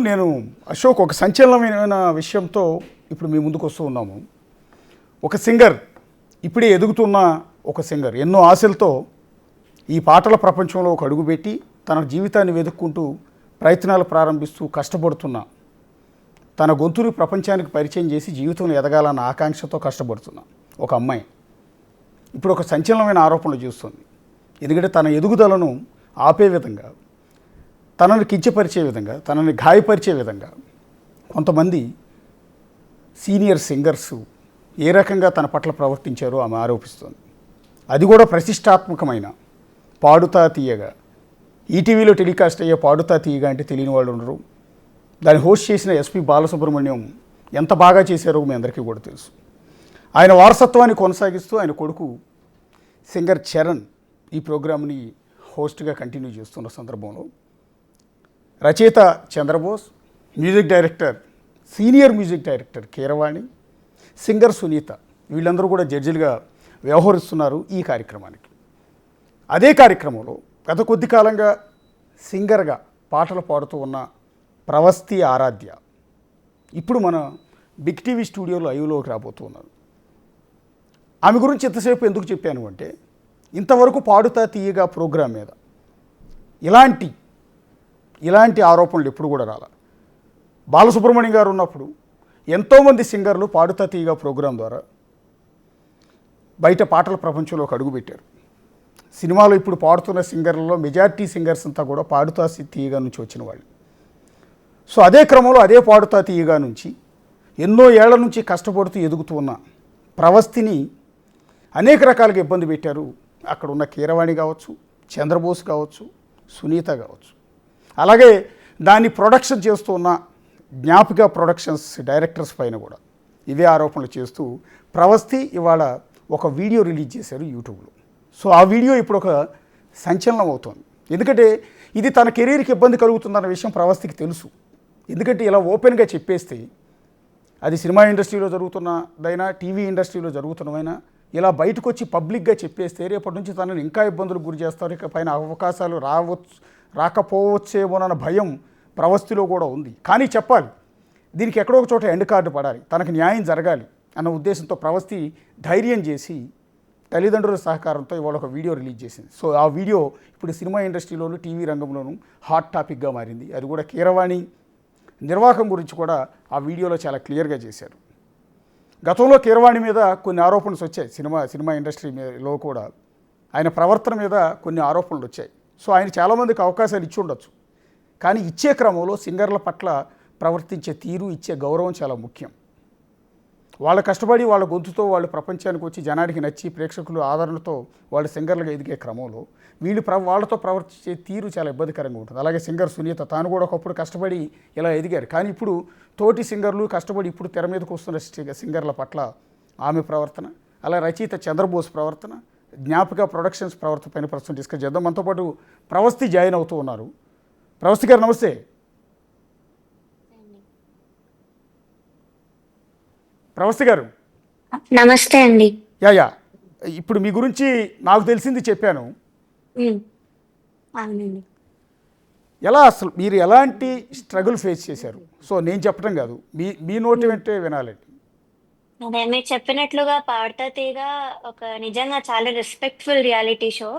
నేను అశోక్ ఒక సంచలనమైన విషయంతో ఇప్పుడు మీ ముందుకు వస్తూ ఉన్నాము. ఒక సింగర్, ఇప్పుడే ఎదుగుతున్న ఒక సింగర్, ఎన్నో ఆశలతో ఈ పాటల ప్రపంచంలో ఒక అడుగుపెట్టి తన జీవితాన్ని వెతుక్కుంటూ ప్రయత్నాలు ప్రారంభిస్తూ కష్టపడుతున్న, తన గొంతుని ప్రపంచానికి పరిచయం చేసి జీవితంలో ఎదగాలన్న ఆకాంక్షతో కష్టపడుతున్న ఒక అమ్మాయి ఇప్పుడు ఒక సంచలనమైన ఆరోపణలు చేస్తుంది. ఎందుకంటే తన ఎదుగుదలను ఆపే విధంగా, తనని కించపరిచే విధంగా, తనని గాయపరిచే విధంగా కొంతమంది సీనియర్ సింగర్స్ ఏ రకంగా తన పట్ల ప్రవర్తించారో ఆమె ఆరోపిస్తోంది. అది కూడా ప్రతిష్టాత్మకమైన పాడుతా తీయగా, ఈటీవీలో టెలికాస్ట్ అయ్యే పాడుతా తీయగా అంటే తెలియని వాళ్ళు ఉండరు. దాన్ని హోస్ట్ చేసిన ఎస్పి బాలసుబ్రహ్మణ్యం ఎంత బాగా చేశారో మీ అందరికీ కూడా తెలుసు. ఆయన వారసత్వాన్ని కొనసాగిస్తూ ఆయన కొడుకు సింగర్ చరణ్ ఈ ప్రోగ్రామ్ని హోస్ట్గా కంటిన్యూ చేస్తున్న సందర్భంలో రచయిత Chandrabose, music director, senior music director Keeravani, singer Sunitha, వీళ్ళందరూ కూడా జడ్జిలుగా వ్యవహరిస్తున్నారు ఈ కార్యక్రమానికి. అదే కార్యక్రమంలో గత కొద్ది కాలంగా సింగర్గా పాటలు పాడుతూ ఉన్న ప్రవస్తి ఆరాధ్య ఇప్పుడు మన బిగ్ టీవీ స్టూడియోలో లైవ్లోకి రాబోతూ ఉన్నారు. ఆమె గురించి ఎంతసేపు ఎందుకు చెప్పాను అంటే, ఇంతవరకు పాడుతా తీయగా ప్రోగ్రాం మీద ఇలాంటి ఆరోపణలు ఎప్పుడు కూడా రాల. బాలసుబ్రహ్మణ్యం గారు ఉన్నప్పుడు ఎంతోమంది సింగర్లు పాడుతా తీయగా ప్రోగ్రాం ద్వారా బయట పాటల ప్రపంచంలోకి అడుగుపెట్టారు. సినిమాలో ఇప్పుడు పాడుతున్న సింగర్లలో మెజారిటీ సింగర్స్ అంతా కూడా పాడుతా తీయగా నుంచి వచ్చిన వాళ్ళు. సో అదే క్రమంలో అదే పాడుతా తీయగా నుంచి ఎన్నో ఏళ్ల నుంచి కష్టపడుతూ ఎదుగుతూ ఉన్న ప్రవస్తిని అనేక రకాలుగా ఇబ్బంది పెట్టారు. అక్కడ ఉన్న కీరవాణి కావచ్చు, చంద్రబోస్ కావచ్చు, సునీత కావచ్చు. అలాగే దాన్ని ప్రొడక్షన్ చేస్తూ ఉన్న జ్ఞాపిక ప్రొడక్షన్స్ డైరెక్టర్స్ పైన కూడా ఇవే ఆరోపణలు చేస్తూ ప్రవస్తి ఇవాళ ఒక వీడియో రిలీజ్ చేశారు యూట్యూబ్లో. సో ఆ వీడియో ఇప్పుడు ఒక సంచలనం అవుతుంది. ఎందుకంటే ఇది తన కెరీర్కి ఇబ్బంది కలుగుతుందన్న విషయం ప్రవస్తికి తెలుసు. ఎందుకంటే ఇలా ఓపెన్గా చెప్పేస్తే అది సినిమా ఇండస్ట్రీలో జరుగుతున్నదైనా, టీవీ ఇండస్ట్రీలో జరుగుతున్నవైనా ఇలా బయటకు వచ్చి పబ్లిక్గా చెప్పేస్తే రేపటి నుంచి తనని ఇంకా ఇబ్బందులకు గురి చేస్తారు, ఇక పైన అవకాశాలు రాకపోవచ్చేమోనన్న భయం ప్రవస్తిలో కూడా ఉంది. కానీ చెప్పాలి, దీనికి ఎక్కడో ఒక చోట ఎండ్ కార్డు పడాలి, తనకు న్యాయం జరగాలి అన్న ఉద్దేశంతో ప్రవస్తి ధైర్యం చేసి తల్లిదండ్రుల సహకారంతో ఇవాళ ఒక వీడియో రిలీజ్ చేసింది. సో ఆ వీడియో ఇప్పుడు సినిమా ఇండస్ట్రీలోను, టీవీ రంగంలోనూ హాట్ టాపిక్గా మారింది. అది కూడా కీరవాణి నిర్వాహకం గురించి కూడా ఆ వీడియోలో చాలా క్లియర్గా చేశారు. గతంలో కీరవాణి మీద కొన్ని ఆరోపణలు వచ్చాయి. సినిమా ఇండస్ట్రీలో కూడా ఆయన ప్రవర్తన మీద కొన్ని ఆరోపణలు వచ్చాయి. సో ఆయన చాలామందికి అవకాశాలు ఇచ్చి ఉండొచ్చు. కానీ ఇచ్చే క్రమంలో సింగర్ల పట్ల ప్రవర్తించే తీరు, ఇచ్చే గౌరవం చాలా ముఖ్యం. వాళ్ళ కష్టపడి వాళ్ళ గొంతుతో వాళ్ళు ప్రపంచానికి వచ్చి జనానికి నచ్చి ప్రేక్షకులు ఆదరణతో వాళ్ళు సింగర్లుగా ఎదిగే క్రమంలో వాళ్ళతో ప్రవర్తించే తీరు చాలా ఇబ్బందికరంగా ఉంటుంది. అలాగే సింగర్ సునీత తాను కూడా ఒకప్పుడు కష్టపడి ఇలా ఎదిగారు. కానీ ఇప్పుడు తోటి సింగర్లు కష్టపడి ఇప్పుడు తెర మీదకు వస్తున్న సింగర్ల పట్ల ఆమె ప్రవర్తన, అలా రచయిత చంద్రబోస్ ప్రవర్తన, జ్ఞాపిక ప్రొడక్షన్స్ ప్రవర్తన పైన ప్రస్తుతం డిస్కస్ చేద్దాం. మనతో పాటు ప్రవస్తి జాయిన్ అవుతూ ఉన్నారు. ప్రవస్తి గారు నమస్తే. ప్రవస్తి గారు నమస్తే అండి. యా ఇప్పుడు మీ గురించి నాకు తెలిసింది చెప్పాను. అవునండి. ఎలా అసలు మీరు ఎలాంటి స్ట్రగుల్ ఫేస్ చేశారు? సో నేను చెప్పడం కాదు, మీ నోటి వెంటే వినాలండి. అదే మీరు చెప్పినట్లుగా పాడుతా తీగ ఒక నిజంగా చాలా రెస్పెక్ట్ఫుల్ రియాలిటీ షో.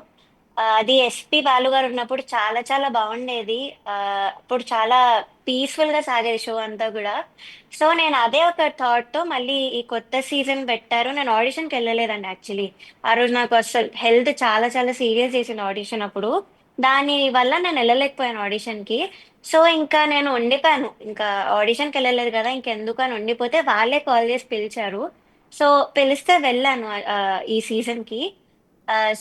అది ఎస్పి బాలు గారు ఉన్నప్పుడు చాలా చాలా బాగుండేది. అప్పుడు చాలా పీస్ఫుల్ గా సాగేది షో అంతా కూడా. సో నేను అదే ఒక థాట్ తో మళ్ళీ ఈ కొత్త సీజన్ పెట్టారు. నేను ఆడిషన్కి వెళ్ళలేదండి యాక్చువల్లీ. ఆ రోజు నాకు అసలు హెల్త్ చాలా చాలా సీరియస్ చేసింది ఆడిషన్ అప్పుడు. దాని వల్ల నేను వెళ్ళలేకపోయాను ఆడిషన్ కి. సో ఇంకా నేను ఉండిపోయాను. ఇంకా ఆడిషన్కి వెళ్ళలేదు కదా, ఇంకెందుకు అని ఉండిపోతే వాళ్ళే కాల్ చేసి పిలిచారు. సో పిలిస్తే వెళ్ళాను ఈ సీజన్ కి.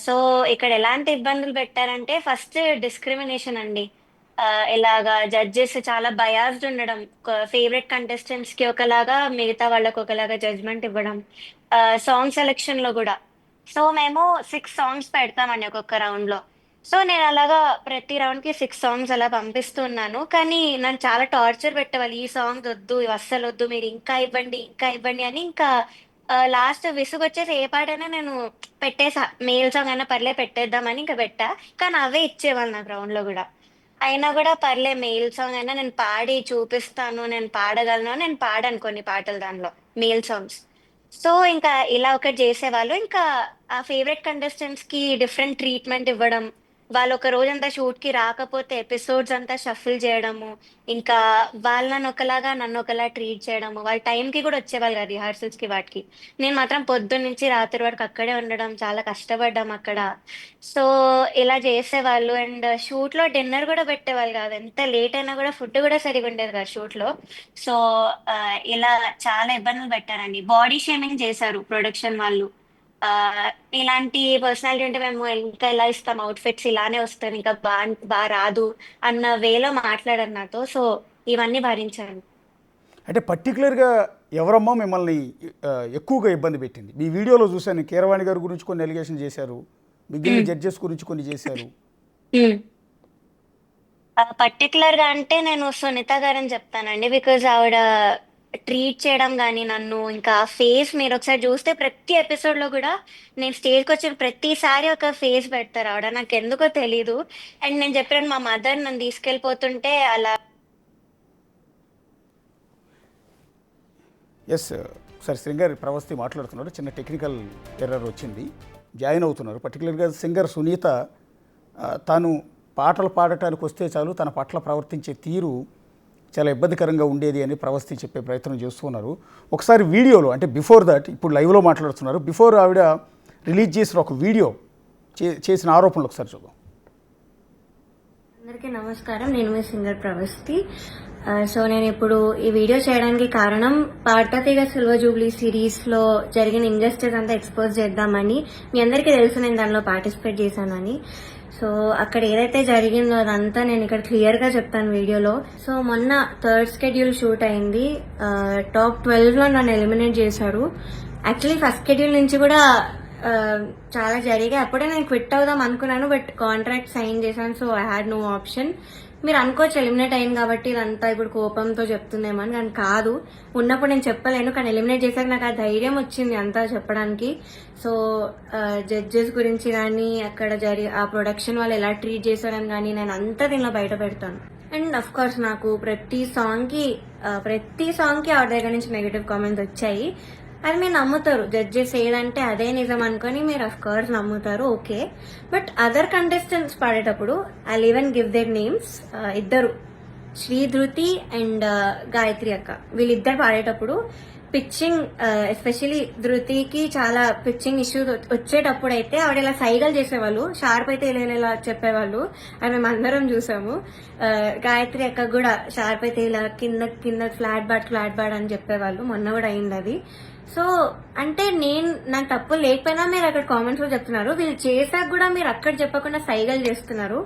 సో ఇక్కడ ఎలాంటి ఇబ్బందులు పెట్టారంటే ఫస్ట్ డిస్క్రిమినేషన్ అండి. ఇలాగా జడ్జెస్ చాలా బయాస్డ్ ఉండడం, ఫేవరెట్ కంటెస్టెంట్స్ కి ఒకలాగా మిగతా వాళ్ళకి ఒకలాగా జడ్జ్మెంట్ ఇవ్వడం. సాంగ్ సెలెక్షన్ లో కూడా. సో మేము 6 సాంగ్స్ పెడతామండి ఒక్కొక్క రౌండ్ లో. సో నేను అలాగా ప్రతి రౌండ్ కి 6 సాంగ్స్ అలా పంపిస్తున్నాను. కానీ నన్ను చాలా టార్చర్ పెట్టేవాళ్ళు, ఈ సాంగ్ వద్దు, ఇవి అస్సలు వద్దు, మీరు ఇంకా ఇవ్వండి ఇంకా ఇవ్వండి అని. ఇంకా లాస్ట్ విసుగు వచ్చేసి ఏ పాటైనా నేను పెట్టేసా, మెయిల్ సాంగ్ అయినా పర్లే పెట్టేద్దామని ఇంకా పెట్టా. కానీ అవే ఇచ్చేవాళ్ళు నాకు రౌండ్ లో కూడా. అయినా కూడా పర్లే మెయిల్ సాంగ్ అయినా నేను పాడి చూపిస్తాను, నేను పాడగలను, నేను పాడాను కొన్ని పాటలు దానిలో, మెయిల్ సాంగ్స్. సో ఇంకా ఇలా ఒకటి చేసేవాళ్ళు. ఇంకా ఆ ఫేవరెట్ కంటెస్టెంట్స్ కి డిఫరెంట్ ట్రీట్మెంట్ ఇవ్వడం, వాళ్ళు ఒక రోజంతా షూట్ కి రాకపోతే ఎపిసోడ్స్ అంతా షఫిల్ చేయడము, ఇంకా వాళ్ళని ఒకలాగా నన్ను ఒకలా ట్రీట్ చేయడము, వాళ్ళ టైంకి కూడా వచ్చేవాళ్ళు కదా రిహార్సల్స్ కి వాటికి. నేను మాత్రం పొద్దున్న నుంచి రాత్రి వరకు అక్కడే ఉండడం, చాలా కష్టపడ్డాం అక్కడ. సో ఇలా చేసేవాళ్ళు. అండ్ షూట్ లో డిన్నర్ కూడా పెట్టేవాళ్ళు కాదు, ఎంత లేట్ అయినా కూడా ఫుడ్ కూడా సరిగా ఉండేది కాదు షూట్ లో. సో ఆ, ఇలా చాలా ఇబ్బందులు పెట్టారండి, బాడీ షేమింగ్ చేశారు ప్రొడక్షన్ వాళ్ళు. ఆ ఇలాంటి పర్సనాలిటీ ఉంటే మేము ఇంకా ఎలా ఇస్తాం, అవుట్ఫిట్స్ ఇలానే వస్తాయి, ఇంకా బాగా రాదు అన్న వేలో మాట్లాడారు నాతో. సో ఇవన్నీ భరించాను. అంటే పర్టికులర్గా ఎవరమ్మా మిమ్మల్ని ఆ, ఎక్కువగా ఇబ్బంది పెట్టింది? మీ వీడియోలో చూశాను, కీరవాణి గారి గురించి కొన్ని ఎలిగేషన్ చేశారు, మిగిలిన జడ్జెస్ గురించి కొన్ని చేశారు. పర్టికులర్ గా అంటే నేను సునీత గారని చెప్తానండి. బికాజ్ ఆవిడ ట్రీట్ చేయడం కానీ నన్ను, ఇంకా ఫేస్ మీరు ఒకసారి చూస్తే ప్రతి ఎపిసోడ్ లో కూడా నేను స్టేజ్కి వచ్చిన ప్రతిసారి ఒక ఫేస్ పెడతారు ఆవిడ, నాకు ఎందుకో తెలీదు. అండ్ నేను చెప్పాను మా మదర్ నన్ను తీసుకెళ్ళిపోతుంటే అలా. ఎస్, ఒకసారి సింగర్ ప్రవస్తి మాట్లాడుతున్నారు, చిన్న టెక్నికల్ ఎర్రర్ వచ్చింది, జాయిన్ అవుతున్నారు. పర్టికులర్గా సింగర్ సునీత తాను పాటలు పాడటానికి వస్తే చాలు తన పట్ల ప్రవర్తించే తీరు చాలా ఇబ్బందికరంగా ఉండేది అని ప్రవస్తి చెప్పే ప్రయత్నం చేస్తున్నారు. ఒకసారి వీడియోలో, అంటే బిఫోర్ దట్, ఇప్పుడు లైవ్లో మాట్లాడుతున్నారు, బిఫోర్ ఆవిడ రిలీజ్ చేసిన ఒక వీడియో చేసిన ఆరోపణలు ఒకసారి చూద్దాం. అందరికీ నమస్కారం, నేను మీ సింగర్ ప్రవస్తి. సో నేను ఇప్పుడు ఈ వీడియో చేయడానికి కారణం, పాడతాతీగ సిల్వర్ జూబ్లీ సిరీస్ లో జరిగిన ఇంజస్టిస్ అంతా ఎక్స్పోజ్ చేద్దామని. మీ అందరికీ తెలుసు నేను దానిలో పార్టిసిపేట్ చేశానని. సో అక్కడ ఏదైతే జరిగిందో అదంతా నేను ఇక్కడ క్లియర్ గా చెప్తాను వీడియోలో. సో మొన్న థర్డ్ షెడ్యూల్ షూట్ అయింది. టాప్ 12 లో నన్ను ఎలిమినేట్ చేశారు. యాక్చువల్లీ ఫస్ట్ షెడ్యూల్ నుంచి కూడా చాలా జరిగాయి. అప్పుడే నేను క్విట్ అవుదాం అనుకున్నాను, బట్ కాంట్రాక్ట్ సైన్ చేశాను. So I had no option. మీరు అనుకోవచ్చు ఎలిమినేట్ అయింది కాబట్టి ఇదంతా ఇప్పుడు కోపంతో చెప్తుందేమో అని, కానీ కాదు. ఉన్నప్పుడు నేను చెప్పలేను, కానీ ఎలిమినేట్ చేశాక నాకు ఆ ధైర్యం వచ్చింది అంతా చెప్పడానికి. సో జడ్జెస్ గురించి కానీ, అక్కడ ఆ ప్రొడక్షన్ వాళ్ళు ఎలా ట్రీట్ చేశారని కానీ నేను అంతా దీనిలో బయట పెడతాను. అండ్ అఫ్ కోర్స్ నాకు ప్రతి సాంగ్ కి ఆవిడ దగ్గర నుంచి నెగటివ్ కామెంట్స్ వచ్చాయి. అది మీరు నమ్ముతారు, జడ్జెస్ ఏదంటే అదే నిజం అనుకుని మీరు అఫ్ కోర్స్ నమ్ముతారు, ఓకే. బట్ అదర్ కంటెస్టెంట్స్ పాడేటప్పుడు I even give their names. ఇద్దరు, శ్రీ ధృతి అండ్ గాయత్రి అక్క, వీళ్ళిద్దరు పాడేటప్పుడు పిచ్చింగ్, ఎస్పెషలీ ధృతికి చాలా పిచ్చింగ్ ఇష్యూస్ వచ్చేటప్పుడు అయితే ఆవిడ ఇలా సైగలు చేసేవాళ్ళు, షార్ప్ అయితే ఇలా చెప్పేవాళ్ళు, అది మేము అందరం చూసాము. గాయత్రి అక్క కూడా షార్ప్ అయితే ఇలా కింద ఫ్లాట్ బాడ్ అని చెప్పేవాళ్ళు. మొన్న కూడా అయింది అది. సో అంటే నాకు తప్పు లేకపోయినా మీరు అక్కడ కామెంట్స్ లో చెప్తున్నారు, వీళ్ళు చేశాక కూడా మీరు అక్కడ చెప్పకుండా సైగలు చేస్తున్నారు.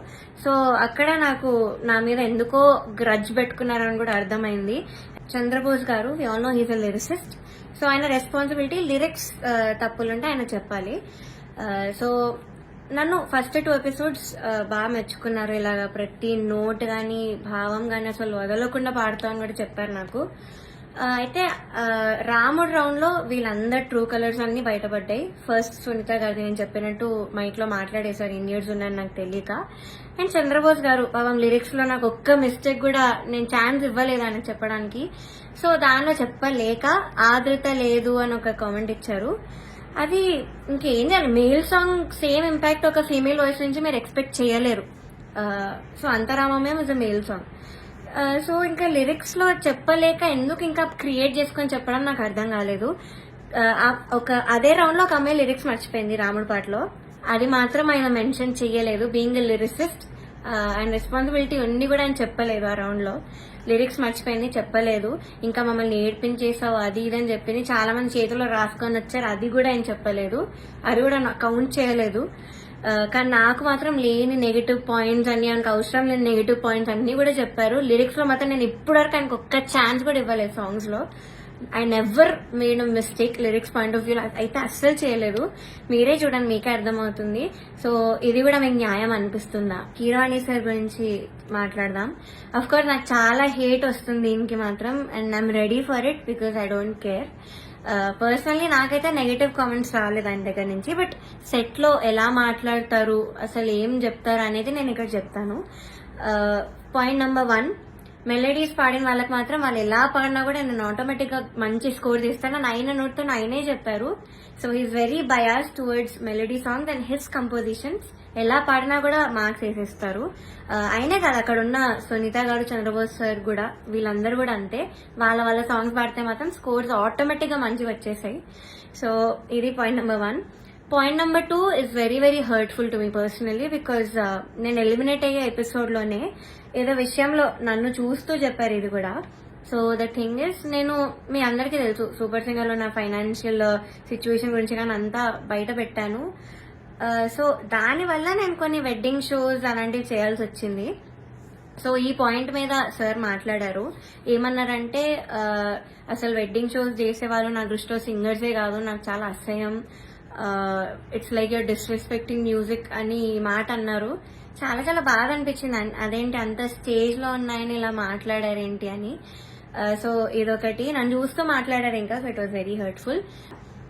సో అక్కడ నాకు నా మీద ఎందుకో గ్రడ్జ్ పెట్టుకున్నారని కూడా అర్థమైంది. Chandrabose garu, we all know he's a lyricist. So ఆయన రెస్పాన్సిబిలిటీ, లిరిక్స్ తప్పులుంటే ఆయన చెప్పాలి. సో నన్ను ఫస్ట్ 2 ఎపిసోడ్స్ బాగా మెచ్చుకున్నారు. ఇలాగా ప్రతి నోట్ గానీ భావం గానీ అసలు వదలకుండా పాడుతా అని కూడా చెప్పారు నాకు. అయితే రాముడు రౌండ్ లో వీళ్ళందరు ట్రూ కలర్స్ అన్ని బయటపడ్డాయి. ఫస్ట్ సునీత గారు నేను చెప్పినట్టు మైక్ లో మాట్లాడేశారు, ఇండియన్స్ ఉన్నారని నాకు తెలియక. అండ్ చంద్రబోస్ గారు పాపం లిరిక్స్ లో నాకు ఒక్క మిస్టేక్ కూడా నేను ఛాన్స్ ఇవ్వలేదు ఆయన చెప్పడానికి. సో దానిలో చెప్పలేక ఆదృత లేదు అని ఒక కామెంట్ ఇచ్చారు. అది ఇంకేం చేయాలి, మేల్ సాంగ్ సేమ్ ఇంపాక్ట్ ఒక ఫీమేల్ వాయిస్ నుంచి మీరు ఎక్స్పెక్ట్ చేయలేరు. సో అంతరామమే is a male song. So ఇంకా లిరిక్స్ లో చెప్పలేక ఎందుకు ఇంకా క్రియేట్ చేసుకొని చెప్పడం నాకు అర్థం కాలేదు. అదే రౌండ్ లో ఒక అమ్మాయి లిరిక్స్ మర్చిపోయింది రాముడి పాటలో, అది మాత్రం ఆయన మెన్షన్ చెయ్యలేదు. బీయింగ్ ఎ లిరిసిస్ట్ ఆయన రెస్పాన్సిబిలిటీ ఉంది కూడా ఆయన చెప్పలేదు. ఆ రౌండ్ లో లిరిక్స్ మర్చిపోయింది, చెప్పలేదు. ఇంకా మమ్మల్ని ఏడ్పించేసావు అది ఇది అని చెప్పింది. చాలా మంది చేతిలో రాసుకొని వచ్చారు, అది కూడా ఆయన చెప్పలేదు, అది కూడా కౌంట్ చేయలేదు. కానీ నాకు మాత్రం లేని నెగిటివ్ పాయింట్స్ అన్ని, ఆయనకు అవసరం లేని నెగిటివ్ పాయింట్స్ అన్ని కూడా చెప్పారు. లిరిక్స్ లో మాత్రం నేను ఇప్పటివరకు ఆయనకు ఒక్క ఛాన్స్ కూడా ఇవ్వలేదు సాంగ్స్ లో. I never made a mistake lyrics point of view అయితే అస్సలు చేయలేదు. మీరే చూడండి, మీకే అర్థమవుతుంది. సో ఇది కూడా మీకు న్యాయం అనిపిస్తుందా? కీరవాణి సార్ గురించి మాట్లాడదాం. అఫ్ కోర్స్ నాకు చాలా హేట్ వస్తుంది దీనికి మాత్రం, and I'm ready for it because I don't care. Personally నాకైతే నెగటివ్ కామెంట్స్ రాలేదు ఆయన దగ్గర నుంచి. బట్ సెట్ లో ఎలా మాట్లాడతారు, అసలు ఏం చెప్తారు అనేది నేను ఇక్కడ చెప్తాను. పాయింట్ నెంబర్ 1, మెలోడీస్ పాడిన వాళ్ళకి మాత్రం వాళ్ళు ఎలా పాడినా కూడా నేను ఆటోమేటిక్ గా మంచి స్కోర్ తీస్తాను అని ఆయన నోట్తో ఆయనే చెప్పారు. So he's very bias towards melody songs and his compositions. ఎలా పాడినా కూడా మార్క్స్ వేసేస్తారు. ఆయనే కాదు, అక్కడ ఉన్న సునీత గారు, చంద్రబోస్ సార్ కూడా, వీళ్ళందరూ కూడా అంతే. వాళ్ళ సాంగ్స్ పాడితే మాత్రం స్కోర్స్ ఆటోమేటిక్ గా మంచిగా వచ్చేసాయి. సో ఇది point number 1. Point number 2 is very very hurtful to me personally, because నేను ఎలిమినేట్ అయ్యే ఎపిసోడ్లోనే ఏదో విషయంలో నన్ను చూస్తూ చెప్పారు ఇది కూడా. సో ద థింగ్ ఇస్, నేను మీ అందరికీ తెలుసు సూపర్ సింగర్లో నా ఫైనాన్షియల్ సిచ్యువేషన్ గురించి కానీ అంతా బయట పెట్టాను. సో దానివల్ల నేను కొన్ని వెడ్డింగ్ షోస్ అలాంటివి చేయాల్సి వచ్చింది. సో ఈ పాయింట్ మీద సార్ మాట్లాడారు. ఏమన్నారంటే అసలు వెడ్డింగ్ షోస్ చేసేవాళ్ళు నా దృష్టిలో సింగర్సే కాదు, నాకు చాలా అసహ్యం, it's like your disrespecting music అని ఈ మాట అన్నారు. చాలా చాలా బాధ అనిపించింది. అదేంటి అంత స్టేజ్ లో ఉన్నాయని ఇలా మాట్లాడారేంటి అని. సో ఇదొకటి, నన్ను చూస్తూ మాట్లాడారు ఇంకా. So it was very hurtful.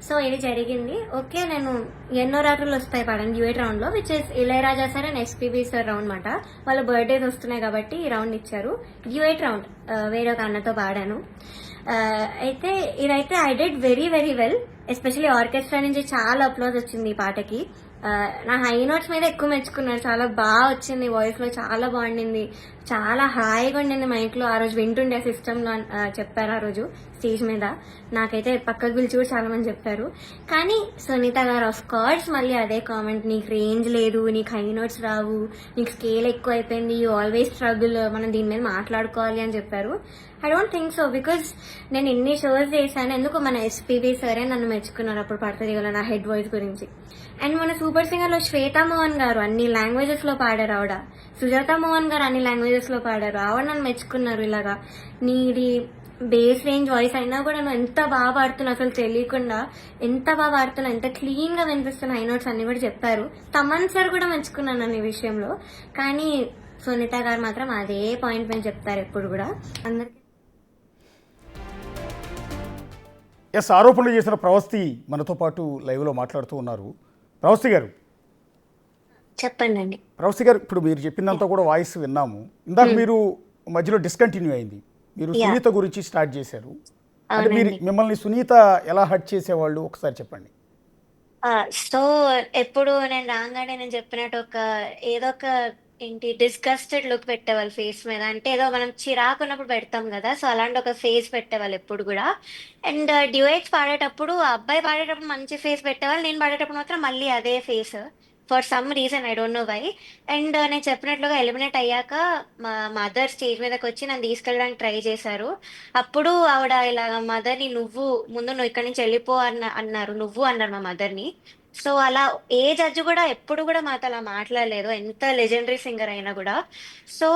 So ఇది జరిగింది. ఓకే, నేను ఎన్నో రాత్రులు వస్తాయి పాడాను డ్యూయట్ రౌండ్ లో, which is Ilaiyaraaja sir and SPB sir round మాట. వాళ్ళ బర్త్డేస్ వస్తున్నాయి కాబట్టి ఈ రౌండ్ ఇచ్చారు. డ్యూయట్ రౌండ్ వేరే ఒక అన్నతో పాడాను. అయితే ఇదైతే I did very very well. Especially orchestra నుంచి చాలా అప్లోజ్ వచ్చింది ఈ పాటకి. నా హై నోట్స్ మీద ఎక్కువ మెచ్చుకున్నారు. చాలా బాగా వచ్చింది, వాయిస్ లో చాలా బాగుండింది, చాలా హాయిగా ఉండింది మైక్ లో. ఆ రోజు వింటుండే సిస్టమ్ లో చెప్పారు ఆ రోజు స్టేజ్ మీద. నాకైతే పక్కకు పిలిచి కూడా చాలా మంది చెప్పారు. కానీ సునీత గారు ఆఫ్ కోర్స్ మళ్ళీ అదే కామెంట్, నీకు రేంజ్ లేదు, నీకు హై నోట్స్ రావు, నీకు స్కేల్ ఎక్కువ అయిపోయింది, యూ ఆల్వేస్ స్ట్రగుల్, మనం దీని మీద మాట్లాడుకోవాలి అని చెప్పారు. I don't think so, because నేను ఎన్ని షోస్ చేశాను. ఎందుకు మన ఎస్పీబీ సరే నన్ను మెచ్చుకున్నారు అప్పుడు పడుతుంది కదా నా హెడ్ వాయిస్ గురించి. అండ్ మన సూపర్ సింగర్ లో శ్వేతా మోహన్ గారు అన్ని లాంగ్వేజెస్ లో పాడారు. ఆవిడ సుజాత మోహన్ గారు అన్ని లాంగ్వేజెస్ లో పాడారు. ఆవిడ నన్ను మెచ్చుకున్నారు. ఇలాగా నీది బేస్ రేంజ్ వాయిస్ అయినా కూడా నువ్వు ఎంత బాగా పాడుతున్నావు, అసలు తెలియకుండా ఎంత బాగా పాడుతున్నావు, ఎంత క్లీన్ గా వినిపిస్తున్నా హై నోట్స్ అన్ని కూడా చెప్పారు. తమన్ సార్ కూడా మెచ్చుకున్నాను నన్ను ఈ విషయంలో. కానీ సునీత గారు మాత్రం అదే పాయింట్ మీద చెప్తారు ఎప్పుడు కూడా అందరికి. ఎస్, ఆరోపణలు చేసిన ప్రవస్తి మనతో పాటు లైవ్లో మాట్లాడుతూ ఉన్నారు. ప్రవస్తి గారు, చెప్పండి. ప్రవస్తి గారు, ఇప్పుడు మీరు చెప్పినంత కూడా వాయిస్ విన్నాము. ఇందాక మీరు మధ్యలో డిస్కంటిన్యూ అయింది. మీరు సునీత గురించి స్టార్ట్ చేశారు. అంటే మీరు మిమ్మల్ని సునీత ఎలా హర్ట్ చేసేవాళ్ళు ఒకసారి చెప్పండి. సో ఎప్పుడు నేను రాగానే నేను చెప్పినట్టు ఏదో ఒక ఏంటి డిస్గస్టెడ్ లుక్ పెట్టేవాళ్ళు ఫేస్ మీద. అంటే ఏదో మనం చిరాకున్నప్పుడు పెడతాం కదా, సో అలాంటి ఒక ఫేస్ పెట్టేవాళ్ళు ఎప్పుడు కూడా. అండ్ డ్యూయట్స్ పాడేటప్పుడు ఆ అబ్బాయి పాడేటప్పుడు మంచి ఫేస్ పెట్టేవాళ్ళు, నేను పాడేటప్పుడు మాత్రం మళ్ళీ అదే face. For some reason, I don't know why. And నేను చెప్పినట్లుగా ఎలిమినేట్ అయ్యాక మా మదర్ స్టేజ్ మీదకి వచ్చి నన్ను తీసుకెళ్ళడానికి ట్రై చేశారు. అప్పుడు ఆవిడ ఇలాగ మదర్ని నువ్వు ఇక్కడి నుంచి వెళ్ళిపో అన్నారు. నువ్వు అన్నారు మా మదర్ని. సో అలా ఏ జడ్జి కూడా ఎప్పుడు కూడా మాతో అలా మాట్లాడలేదు, ఎంత లెజెండరీ సింగర్ అయినా కూడా. సో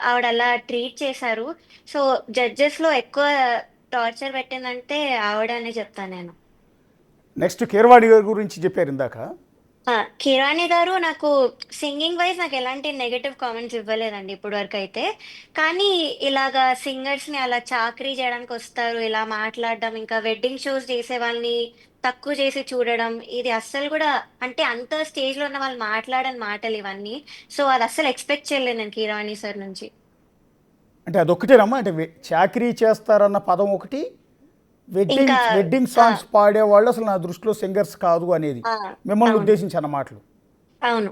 ఆవిడ అలా ట్రీట్ చేశారు. సో జడ్జెస్ లో ఎక్కువ టార్చర్ పెట్టిందంటే ఆవిడ అనే చెప్తాను నేను. నెక్స్ట్ కీరవాణి గారి గురించి చెప్పారు ఇందాక. కిరాణి గారు నాకు సింగింగ్ వైజ్ నాకు ఎలాంటి నెగటివ్ కామెంట్స్ ఇవ్వలేదండి ఇప్పుడు వరకు అయితే. కానీ ఇలాగా సింగర్స్ ని అలా చాకరీ చేయడానికి వస్తారు, ఇలా మాట్లాడడం, ఇంకా వెడ్డింగ్ షోస్ చేసే వాళ్ళని తక్కువ చేసి చూడడం, ఇది అస్సలు కూడా, అంటే అంత స్టేజ్ లో ఉన్న వాళ్ళు మాట్లాడని మాటలు ఇవన్నీ. సో అది అస్సలు ఎక్స్పెక్ట్ చేయలేదు నేను కిరాణి సార్ నుంచి. అంటే అదొక్కటేనమ్మా, అంటే చాకరీ చేస్తారన్న పదం ఒకటి, వెడ్డింగ్ సాంగ్స్ పాడేవాళ్ళు అసలు నా దృష్టిలో సింగర్స్ కాదు అనేది మిమ్మల్ని ఉద్దేశించి అన్న మాటలు. అవును,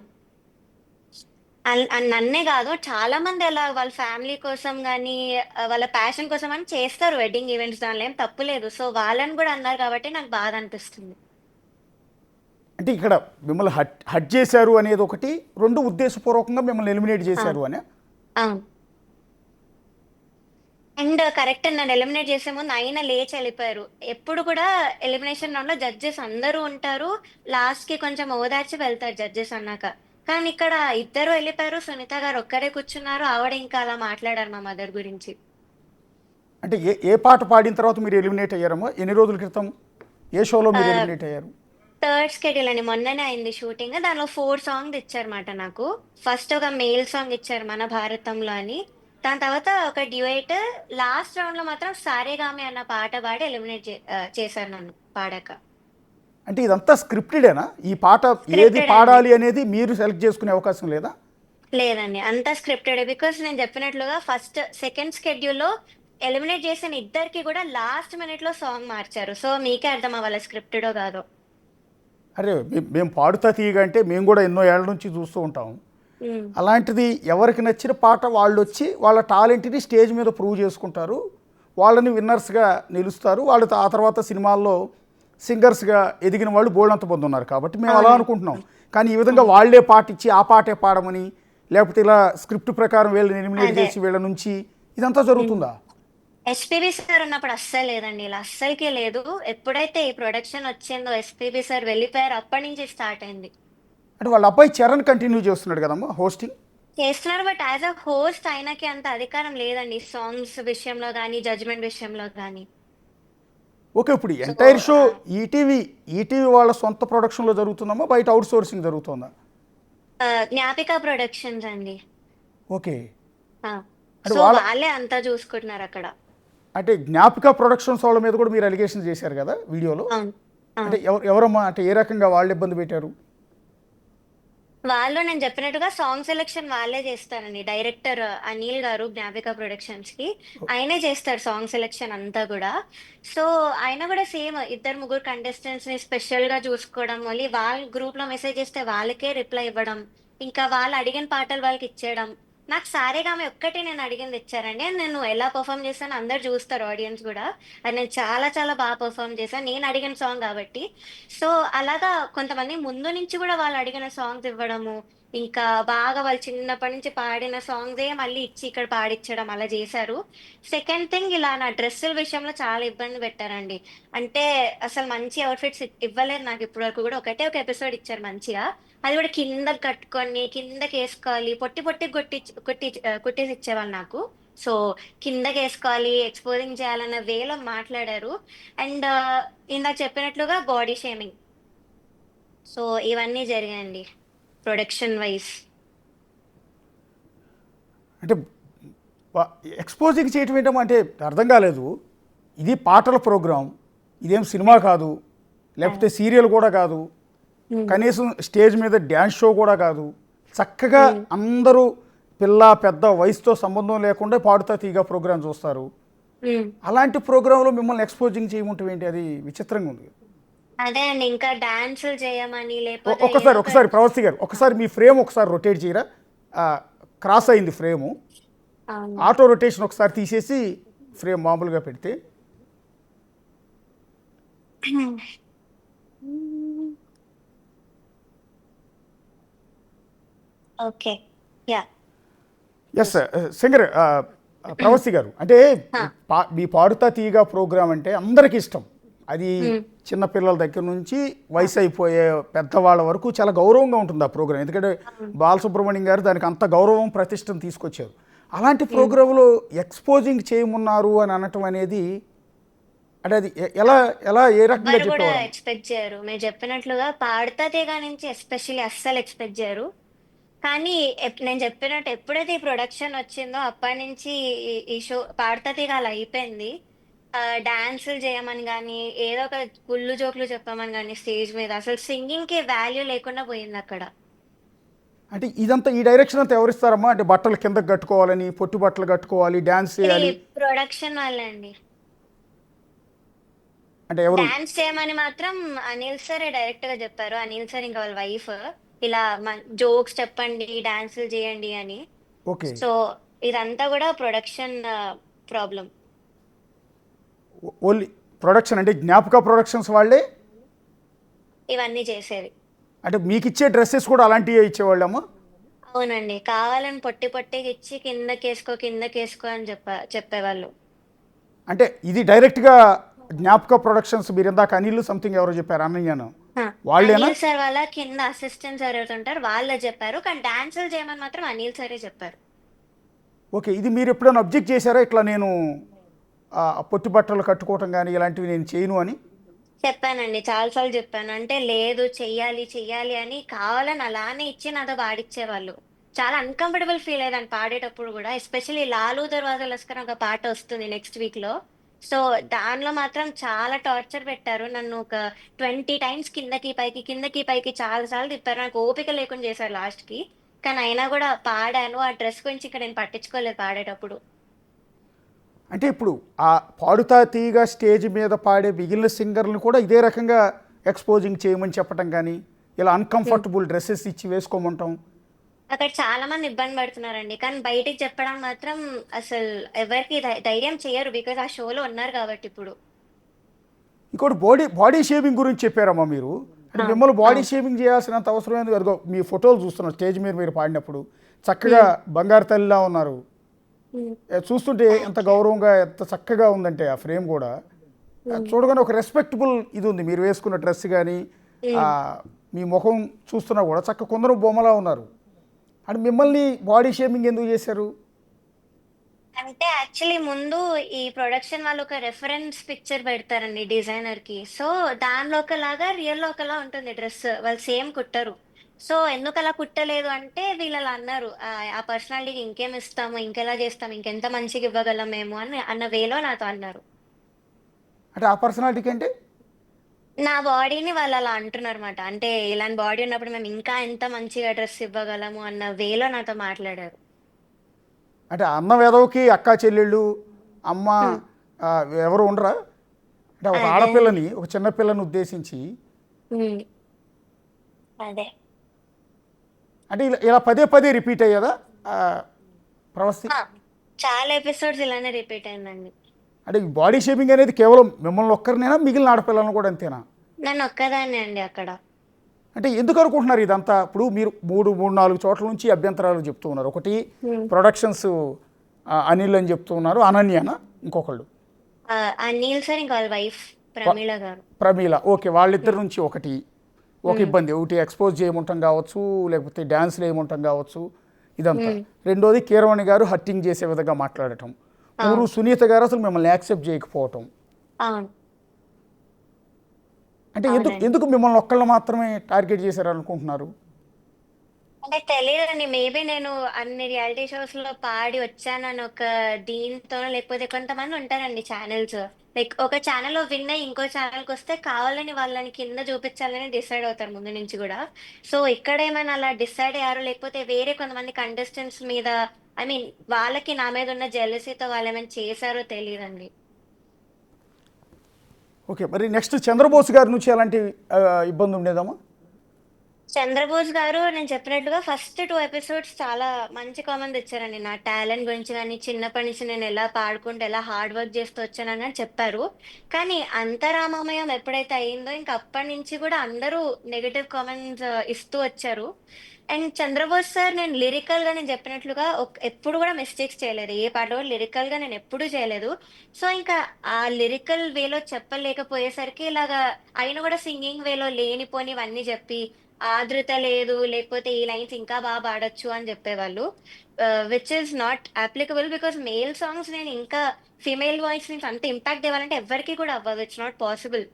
నన్నే కాదు చాలా మంది అలా వాళ్ళ ఫ్యామిలీ కోసం కానీ వాళ్ళ ప్యాషన్ కోసం అని చేస్తారు వెడ్డింగ్ ఈవెంట్స్, దానిలో ఏం తప్పులేదు. సో వాళ్ళని కూడా అన్నారు కాబట్టి నాకు బాధ అనిపిస్తుంది. అంటే ఇక్కడ మిమ్మల్ని హట్ చేశారు అనేది ఒకటి, రెండు ఉద్దేశపూర్వకంగా మిమ్మల్ని ఎలిమినేట్ చేశారు అని. అవును, అండ్ కరెక్ట్, నన్ను ఎలిమినేట్ చేసే ముందు ఆయన లేచి వెళ్ళిపోయారు. ఎప్పుడు కూడా ఎలిమినేషన్ రౌండ్ లో జడ్జెస్ అందరూ ఉంటారు, లాస్ట్ కి కొంచెం ఓదార్చి వెళ్తారు జడ్జెస్ అన్నాక. కానీ ఇక్కడ ఇద్దరు వెళ్ళిపోయారు, సునీత గారు ఒక్కడే కూర్చున్నారు. ఆవిడ ఇంకా అలా మాట్లాడారు మా మదర్ గురించి. అంటే ఏ పాట పాడిన తర్వాత మీరు ఎలిమినేట్ అయ్యారమ్మా? ఎన్ని రోజుల క్రితం ఏ షోలో మీరు ఎలిమినేట్ అయ్యారు? థర్డ్ స్కెడ్యూల్ అండి, మొన్ననే అయింది షూటింగ్. దానిలో 4 songs ఇచ్చారన్నమాట నాకు. ఫస్ట్ ఒక మేల్ సాంగ్ ఇచ్చారు మన భారతంలో అని, దాని తర్వాత ఒక డ్యూయట్, లాస్ట్ రౌండ్ లో మాత్రం సారేగామి అన్న పాట పాడి ఎలిమినేట్ చేశారు నన్ను పాడాక. అంటే ఇదంతా స్క్రిప్టెడేనా? ఈ పాట ఏది పాడాలి అనేది మీరు సెలెక్ట్ చేసుకునే అవకాశం లేదా? లేదండి అంతా స్క్రిప్టెడ్. బికాస్ నేను చెప్పినట్లుగా ఫస్ట్ సెకండ్ స్కెడ్యూల్లో ఎలిమినేట్ చేసిన ఇద్దరికి కూడా లాస్ట్ మినిట్ లో సాంగ్ మార్చారు. సో మీకే అర్థం అవ్వాలి స్క్రిప్టెడో కాదో. అరే మేము పాడుతా తీయగా అంటే మేము కూడా ఎన్నో ఏళ్ళ నుంచి చూస్తూ ఉంటాం. ఉమ్, అలాంటిది ఎవరికి నచ్చిన పాట వాళ్ళు వచ్చి వాళ్ళ టాలెంట్ని స్టేజ్ మీద ప్రూవ్ చేసుకుంటారు, వాళ్ళని విన్నర్స్గా నిలుస్తారు. వాళ్ళు ఆ తర్వాత సినిమాల్లో సింగర్స్గా ఎదిగిన వాళ్ళు బోల్డంత మంది ఉన్నారు. కాబట్టి మేము అలా అవునండి. అనుకుంటున్నాం. కానీ ఈ విధంగా వాళ్ళే పాట ఇచ్చి ఆ పాటే పాడమని, లేకపోతే ఇలా స్క్రిప్ట్ ప్రకారం వీళ్ళని ఎలిమినేట్ అదే. చేసి వీళ్ళ నుంచి ఇదంతా జరుగుతుందా? ఎస్పీబీ సార్ ఉన్నప్పుడు అస్సలు లేదండి, ఇలా అస్సలకే లేదు. ఎప్పుడైతే ఈ ప్రొడక్షన్ వచ్చిందో ఎస్పీబీ సార్ వెళ్ళిపోయారు అప్పటి నుంచి స్టార్ట్ అయింది. అంటే వాళ్ళ అబ్బాయి చరణ్ కంటిన్యూ చేస్తున్నాడు కదమ్మా హోస్టింగ్. చేస్తున్నారు, బట్ యాజ్ అ హోస్ట్ ఆయనకి అంత అధికారం లేదండి సాంగ్స్ విషయంలో కానీ జడ్జ్మెంట్ విషయంలో కానీ. ఓకే, ఇప్పుడు సో ఎంటైర్ షో ఈటీవీ వాళ్ళ సొంత ప్రొడక్షన్లో జరుగుతుందమ్మా, బయట అవుట్ సోర్సింగ్ జరుగుతుందా? జ్ఞాపిక ప్రొడక్షన్స్ అండి. ఓకే. ఆ, అంటే సో వాళ్ళ వాళ్ళే అంతా చూసుకుంటున్నారు అక్కడ. అంటే జ్ఞాపిక ప్రొడక్షన్స్ వాళ్ళ మీద కూడా మీరు అలిగేషన్ చేశారు కదా వీడియోలో. అవును. అంటే అవును. ఎవరమ్మా, అంటే ఏ రకంగా వాళ్ళు ఇబ్బంది పెట్టారు? వాళ్ళు నేను చెప్పినట్టుగా సాంగ్ సెలెక్షన్ వాళ్ళే చేస్తారండి. డైరెక్టర్ అనిల్ గారు జ్ఞాపిక ప్రొడక్షన్స్ కి ఆయనే చేస్తారు సాంగ్ సెలెక్షన్ అంతా కూడా. సో ఆయన కూడా సేమ్ ఇద్దరు ముగ్గురు కంటెస్టెంట్స్ ని స్పెషల్ గా చూసుకోవడం, మళ్ళీ వాళ్ళ గ్రూప్ లో మెసేజ్ చేస్తే వాళ్ళకే రిప్లై ఇవ్వడం, ఇంకా వాళ్ళు అడిగిన పాటలు వాళ్ళకి ఇచ్చేయడం. నాకు సారేగామె ఒక్కటే నేను అడిగింది ఇచ్చారండి. And నేను ఎలా పర్ఫామ్ చేశాను అందరు చూస్తారు ఆడియన్స్ కూడా. అది నేను చాలా చాలా బాగా పర్ఫామ్ చేశాను, నేను అడిగిన సాంగ్ కాబట్టి. సో అలాగా కొంతమంది ముందు నుంచి కూడా వాళ్ళు అడిగిన సాంగ్స్ ఇవ్వడము, ఇంకా బాగా వాళ్ళు చిన్నప్పటి నుంచి పాడిన సాంగ్సే మళ్ళీ ఇచ్చి ఇక్కడ పాడించడం అలా చేశారు. సెకండ్ థింగ్, ఇలా నా డ్రెస్సుల విషయంలో చాలా ఇబ్బంది పెట్టారండి. అంటే అసలు మంచి అవుట్ఫిట్స్ ఇవ్వలేదు నాకు ఇప్పటి వరకు కూడా. ఒకటే ఒక ఎపిసోడ్ ఇచ్చారు మంచిగా, అది కూడా కింద కట్టుకొని కిందకి వేసుకోవాలి, పొట్టి పొట్టి కుట్టేసి ఇచ్చేవాళ్ళు నాకు. సో కిందకి వేసుకోవాలి, ఎక్స్పోజింగ్ చేయాలన్న వేలో మాట్లాడారు. అండ్ ఇందాక చెప్పినట్లుగా బాడీ షేమింగ్. సో ఇవన్నీ జరిగాయండి ప్రొడక్షన్ వైజ్. అంటే ఎక్స్పోజింగ్ చేయటం ఏంటమ్మా, అంటే అర్థం కాలేదు. ఇది పాటల ప్రోగ్రాం, ఇదేం సినిమా కాదు, లేకపోతే సీరియల్ కూడా కాదు, కనీసం స్టేజ్ మీద డ్యాన్స్ షో కూడా కాదు. చక్కగా అందరూ పిల్ల పెద్ద వయసుతో సంబంధం లేకుండా పాడుతా తీగ ప్రోగ్రాం చూస్తారు. అలాంటి ప్రోగ్రాంలో మిమ్మల్ని ఎక్స్పోజింగ్ చేయమంటాం ఏంటి? అది విచిత్రంగా ఉంది. అదే అండి, ఇంకా డాన్సులు చేయమని లేకపోతే ఏదో ఒక్కసారి ఒక. ఒకసారి ప్రవస్తి గారు, ఒకసారి మీ ఫ్రేమ్ ఒకసారి రొటేట్ చేయరా? క్రాస్ అయింది ఫ్రేము. అవును. ఆటో రొటేషన్ ఒకసారి తీసేసి ఫ్రేమ్ మామూలుగా పెడితే. Okay. Yeah. Yes singer Pravasthi garu, అంటే మీ పాడుతా తీయగా ప్రోగ్రాం అంటే అందరికీ ఇష్టం. అది చిన్నపిల్లల దగ్గర నుంచి వయసు అయిపోయే పెద్దవాళ్ళ వరకు చాలా గౌరవంగా ఉంటుంది ఆ ప్రోగ్రాం. ఎందుకంటే బాలసుబ్రహ్మణ్యం గారు దానికి అంత గౌరవం ప్రతిష్టను తీసుకొచ్చారు. అలాంటి ప్రోగ్రాంలో ఎక్స్పోజింగ్ చేయమన్నారు అని అనటం అనేది, అంటే అది ఎలా ఎలా ఏ రకంగా ఎవ్వరు కూడా చెప్పేవారు? ఎక్స్పెక్ట్ చేయరు. మీరు చెప్పినట్లుగా పాడతా తీగ నుంచి ఎస్పెషల్లీ అస్సలు ఎక్స్పెక్ట్ చేయరు. కానీ నేను చెప్పినట్టు ఎప్పుడైతే ఈ ప్రొడక్షన్ వచ్చిందో అప్పటి నుంచి ఈ షో పాడతా తీగ అలా అయిపోయింది. డాన్సులు చేయమని కానీ ఏదో ఒక కుళ్ళు జోకులు చెప్పమని కానీ స్టేజ్ మీద అసలు సింగింగ్ కి వాల్యూ లేకుండా పోయింది అక్కడ. అంటే ఇదంతా ఈ డైరెక్షన్ అంతా ఎవరిస్తారమ్మా? అంటే బట్టలు కిందకి కట్టుకోవాలని, పొట్టు బట్టలు కట్టుకోవాలి, డ్యాన్స్ ఇది చేయాలి ప్రొడక్షన్ వాళ్ళే అండి. అంటే ఎవరు? డాన్స్ చేయమని మాత్రం అనిల్ సార్ డైరెక్ట్ గా చెప్పారు. అనిల్ సార్ ఇంకా వాళ్ళ వైఫ్ ఇలా జోక్స్ చెప్పండి, డాన్సులు చేయండి అని. ఓకే. సో ఇదంతా కూడా ప్రొడక్షన్ ప్రాబ్లం. ఓన్లీ ప్రొడక్షన్ అంటే జ్ఞాపక ప్రొడక్షన్స్ వాళ్ళే? ఇవన్నీ చేసేది. అంటే మీకు ఇచ్చే డ్రెస్సెస్ కూడా అలాంటివే ఇచ్చేవాళ్ళమ్మా? అవునండి, కావాలని పొట్టి పొట్టిగా ఇచ్చి కిందకేసుకో అని చెప్పేవాళ్ళు. అంటే ఇది డైరెక్ట్గా జ్ఞాపక ప్రొడక్షన్స్, మీరు ఇందాక అనిల్ సంథింగ్ ఎవరో చెప్పారు అన్నయ్యను, వాళ్ళేనా? అనిల్ సార్ వాళ్ళ కింద అసిస్టెంట్స్ ఎవరైతుంటారు వాళ్ళే చెప్పారు, కానీ డాన్సులు చేయమని మాత్రం అనిల్ సరే చెప్పారు. ఓకే, ఇది మీరు ఎప్పుడైనా అబ్జెక్ట్ చేశారా, ఇట్లా నేను పొట్టి బట్టలు కట్టుకోవటం కానీ ఇలాంటివి నేను చేయను అని? చెప్పానండి, చాలాసార్లు చెప్పాను. అంటే లేదు, చెయ్యాలి చెయ్యాలి అని కావాలని అలానే ఇచ్చి నాతో పాడిచ్చేవాళ్ళు. చాలా అన్కంఫర్టబుల్ ఫీల్ అయ్యేదాన్ని పాడేటప్పుడు కూడా. ఎస్పెషల్లీ లాలు దర్వాజా లస్కర్ ఒక పాట వస్తుంది నెక్స్ట్ వీక్ లో. సో దానిలో మాత్రం చాలా టార్చర్ పెట్టారు నన్ను. ఒక 20 టైమ్స్ కిందకి పైకి చాలా సార్లు తిప్పారు. నాకు ఓపిక లేకుండా చేశారు లాస్ట్ కి. కానీ అయినా కూడా పాడాను. ఆ డ్రెస్ గురించి ఇంకా నేను పట్టించుకోలేదు పాడేటప్పుడు. అంటే ఇప్పుడు ఆ పాడుతా తీగ స్టేజ్ మీద పాడే మిగిలిన సింగర్లను కూడా ఇదే రకంగా ఎక్స్పోజింగ్ చేయమని చెప్పడం కానీ ఇలా అన్కంఫర్టబుల్ డ్రెస్సెస్ ఇచ్చి వేసుకోమంటాం. అక్కడ చాలా మంది ఇబ్బంది పడుతున్నారండి. కానీ బయటికి చెప్పడం మాత్రం అసలు ఎవరికి ధైర్యం చేయరు. బికాజ్ ఆ షోలో ఉన్నారు కాబట్టి ఇప్పుడు. ఇంకోటి బాడీ షేవింగ్ గురించి చెప్పారమ్మా మీరు. అంటే మిమ్మల్ని బాడీ షేవింగ్ చేయాల్సినంత అవసరం ఏంది? అదిగో మీ ఫోటోలు చూస్తున్నాం స్టేజ్ మీద మీరు పాడినప్పుడు చక్కగా బంగారు తల్లిలా ఉన్నారు. చూస్తుంటే ఎంత గౌరవంగా ఎంత చక్కగా ఉందంటే ఆ ఫ్రేమ్ కూడా చూడగానే ఒక రెస్పెక్టబుల్ ఇది ఉంది. మీరు వేసుకున్న డ్రెస్ కానీ మీ ముఖం చూస్తున్నా కూడా చక్క కొందరు బొమ్మలా ఉన్నారు. అంటే మిమ్మల్ని బాడీ షేమింగ్ ఎందుకు చేశారు? అంటే యాక్చువల్లీ ముందు ఈ ప్రొడక్షన్ వాళ్ళు ఒక రెఫరెన్స్ పిక్చర్ పెడతారండి డిజైనర్ కి. సో దానిలో ఒకలాగా రియల్ లో ఒకలా ఉంటుంది డ్రెస్. వాళ్ళు సేమ్ కుట్టరు. సో ఎందుకు అలా కుట్టలేదు అంటే వీళ్ళు అలా అన్నారు. ఆ పర్సనాలిటీకి ఇంకేం ఇస్తాము, ఇంకెలా చేస్తాము, ఇంకెంత మంచిగా ఇవ్వగలం మేము అని అన్న వేలో నాతో అన్నారు. అంటే ఆ పర్సనాలిటీకి అంటే నా బాడీని వాళ్ళు అలా అంటున్నారు అనమాట. అంటే ఇలాంటి బాడీ ఉన్నప్పుడు మేము ఇంకా ఎంత మంచిగా డ్రెస్ ఇవ్వగలము అన్న వేలో నాతో మాట్లాడారు. అంటే అన్న వెదవకి అక్క చెల్లెళ్ళు అమ్మ హ్మ్. ఆ, ఎవరు ఉండరా? అంటే ఒక అదే. ఆడపిల్లని ఒక చిన్న పిల్లని ఉద్దేశించి హ్మ్. అదే. అంటే ఇలా పదే పదే రిపీట్ అయ్యేదా ప్రవస్తి? ఆ! చాలా ఎపిసోడ్స్ ఇలానే రిపీట్ అయిందండి. అంటే ఈ బాడీ షేమింగ్ అనేది కేవలం మిమ్మల్ని ఒక్కరినేనా మిగిలిన ఆడపిల్లలను కూడా అంతేనా? నన్ను ఒక్కదాన్నే అండి అక్కడ. అంటే ఎందుకు అనుకుంటున్నారు ఇదంతా? ఇప్పుడు మీరు మూడు నాలుగు చోట్ల నుంచి అభ్యంతరాలు చెప్తూ ఉన్నారు. ఒకటి హ్మ్. ప్రొడక్షన్స్ అనిల్ అని చెప్తూ ఉన్నారు, అనన్యనా ఇంకొకళ్ళు అనిల్ సార్ ఇంకా వాళ్ళ వైఫ్ ప్రమీల గారు. ప్రమీల. ఓకే, వాళ్ళిద్దరి నుంచి ఒకటి ఒక ఇబ్బంది. ఒకటి ఎక్స్పోజ్ చేయమంటాం కావచ్చు, లేకపోతే డ్యాన్స్లు వేయమంటాం కావచ్చు, ఇదంతా. రెండోది కీరవాణి గారు హట్టింగ్ చేసే విధంగా మాట్లాడటం. మూడు సునీత గారు అసలు మిమ్మల్ని యాక్సెప్ట్ చేయకపోవటం. అవును. అంటే ఎందుకు అవునండి. ఎందుకు మిమ్మల్ని ఒక్కళ్ళు మాత్రమే టార్గెట్ చేశారు అనుకుంటున్నారు? అంటే తెలియదండి. మేబీ నేను అన్ని రియాలిటీ షోస్ లో పాడి వచ్చానని ఒక దీంతోనో, లేకపోతే కొంతమంది ఉంటారండి ఛానల్స్. లైక్ ఒక ఛానల్లో విన్ అయ్యి ఇంకో ఛానల్కి వస్తే కావాలని వాళ్ళని కింద చూపించాలని డిసైడ్ అవుతారు ముందు నుంచి కూడా. సో ఇక్కడ ఏమైనా అలా డిసైడ్ అయ్యారు, లేకపోతే వేరే కొంతమంది కంటెస్టెంట్స్ మీద, ఐ మీన్ వాళ్ళకి నా మీద ఉన్న జెలసీతో వాళ్ళు ఏమైనా చేశారో తెలియదండి. ఓకే, మరి నెక్స్ట్ చంద్రబోస్ గారి నుంచి ఎలాంటి ఇబ్బంది ఉండేదమ్మా? చంద్రబోస్ గారు నేను చెప్పినట్లుగా ఫస్ట్ 2 ఎపిసోడ్స్ చాలా మంచి కామెంట్ ఇచ్చారండి. నా టాలెంట్ గురించి కానీ, చిన్నప్పటి నుంచి నేను ఎలా పాడుకుంటూ, ఎలా హార్డ్ వర్క్ చేస్తూ వచ్చానని కానీ చెప్పారు. కానీ అంతరామమయం ఎప్పుడైతే అయిందో ఇంక అప్పటి నుంచి కూడా అందరూ నెగెటివ్ కామెంట్స్ ఇస్తూ వచ్చారు. అండ్ చంద్రబోస్ సార్ నేను లిరికల్ గా నేను చెప్పినట్లుగా ఎప్పుడు కూడా మిస్టేక్స్ చేయలేదు. ఏ పాటలో లిరికల్ గా నేను ఎప్పుడూ చేయలేదు. సో ఇంకా ఆ లిరికల్ వేలో చెప్పలేకపోయేసరికి ఇలాగా ఆయన కూడా సింగింగ్ వేలో లేనిపోనివన్నీ చెప్పి ఆదృత లేదు, లేకపోతే ఈ లైన్స్ ఇంకా బాగా పాడొచ్చు అని చెప్పేవాళ్ళు. Which is not applicable because male songs నేను ఇంకా ఫీమేల్ వాయిస్ నుంచి అంత ఇంపాక్ట్ ఇవ్వాలంటే ఎవరికి కూడా అవ్వదు. It's not possible.